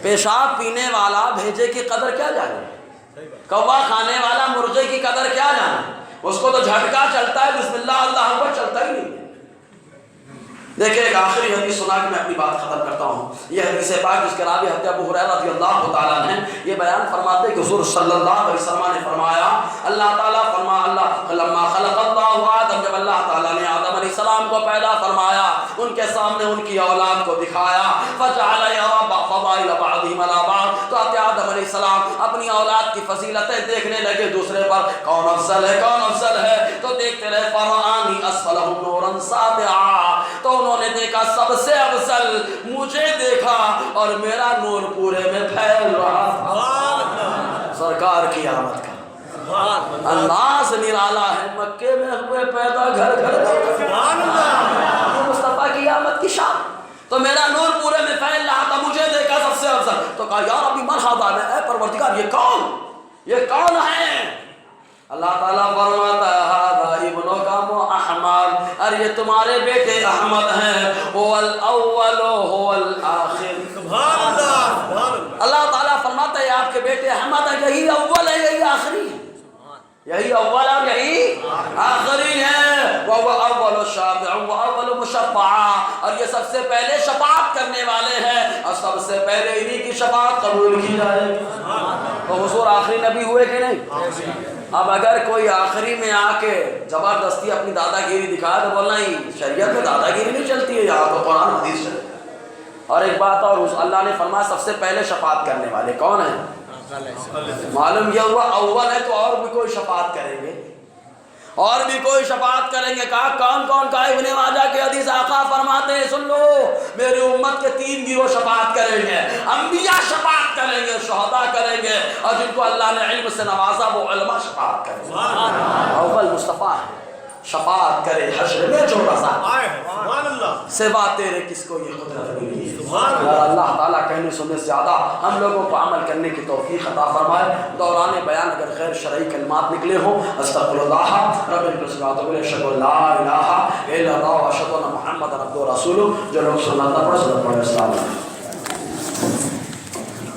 پیشاب پینے والا بھیجے کی قدر کیا جانے، کوا کھانے والا مرغے کی قدر کیا جانے، اس کو تو جھٹکا چلتا ہے، بسم اللہ اللہ اکبر چلتا ہی نہیں۔ دیکھیں ایک آخری حدیث سنا کے میں اپنی بات ختم کرتا ہوں. یہ حدیث پاک جس کے راوی حضرت ابو ہریرہ رضی اللہ تعالیٰ عنہ یہ بیان فرماتے ہیں کہ حضور صلی اللہ علیہ وسلم نے فرمایا اللہ تعالیٰ لما خلق اللہ آدم جب اللہ تعالیٰ نے آدم علیہ السلام کو پیدا فرمایا ان کے سامنے ان کی اولاد کو دکھایا فجعل یرى فضائل بعضهم على بعض تو آدم علیہ السلام اپنی اولاد کی فضیلتیں دیکھنے لگے دوسرے پر کون افضل ہے تو دیکھتے رہے فرآنی اسفلهم نورا ساطعا تو انہوں نے دیکھا سب سے افضل مجھے دیکھا اور میرا نور پورے میں پھیل رہا تھا. سرکار کی آمد کا انداز نرالا ہے. مکے میں ہوئے پیدا گھر گھر مصطفیٰ کی آمد کی شان تو میرا نور پورے میں پھیل رہا تھا مجھے دیکھا سب سے افضل تو کہا یا ربی مرحبا اے پروردگار یہ کون ہے؟ اللہ تعالیٰ فرماتا ہے ہذا ابنک احمد اور یہ تمہارے بیٹے احمد ہیں هو الاول هو الاخر. سبحان اللہ. اللہ تعالیٰ فرماتا ہے آپ کے بیٹے احمد ہیں یہی اول ہے یہی آخری ہے. یہی اول اور یہی آخری ہے. وهو اول الشافع واول مشفع اور یہ سب سے پہلے شفاعت کرنے والے ہیں اور سب سے پہلے انہی کی شفاعت قبول کی جائے گی. تو حضور آخری نبی ہوئے کہ نہیں؟ اب اگر کوئی آخری میں آ کے زبردستی اپنی دادا گیری دکھا تو بولنا ہی شریعت میں دادا گیری نہیں چلتی ہے یہاں تو قرآن حدیث چلے. اور ایک بات اور اللہ نے فرمایا سب سے پہلے شفاعت کرنے والے کون ہیں؟ معلوم یہ ہوا اول ہے تو اور بھی کوئی شفاعت کریں گے اور بھی کوئی شفاعت کریں گے. کہا کون کون؟ کا ابن ماجہ کے حدیث آقا فرماتے ہیں سن لو میری امت کے 3 گروہ شفاعت کریں گے. انبیاء شفاعت کریں گے شہداء کریں گے اور جن کو اللہ نے علم سے نوازا وہ علماء شفاعت کریں گے. اول مصطفیٰ ہے شفاعت کرے حشر میں چھوٹا سا سوا تیرے کس کو یہ قدرت ملی ہے. اللہ تعالیٰ کہنے سننے سے زیادہ ہم لوگوں کو عمل کرنے کی توفیق عطا فرمائے. دوران بیان اگر غیر شرعی کلمات نکلے ہوں استغفر اللہ رب العزت اشہد ان لا الہ الا اللہ واشہد ان محمد عبدہ ورسولہ. جو لوگ سنت نہ پڑھ السلام علیکم.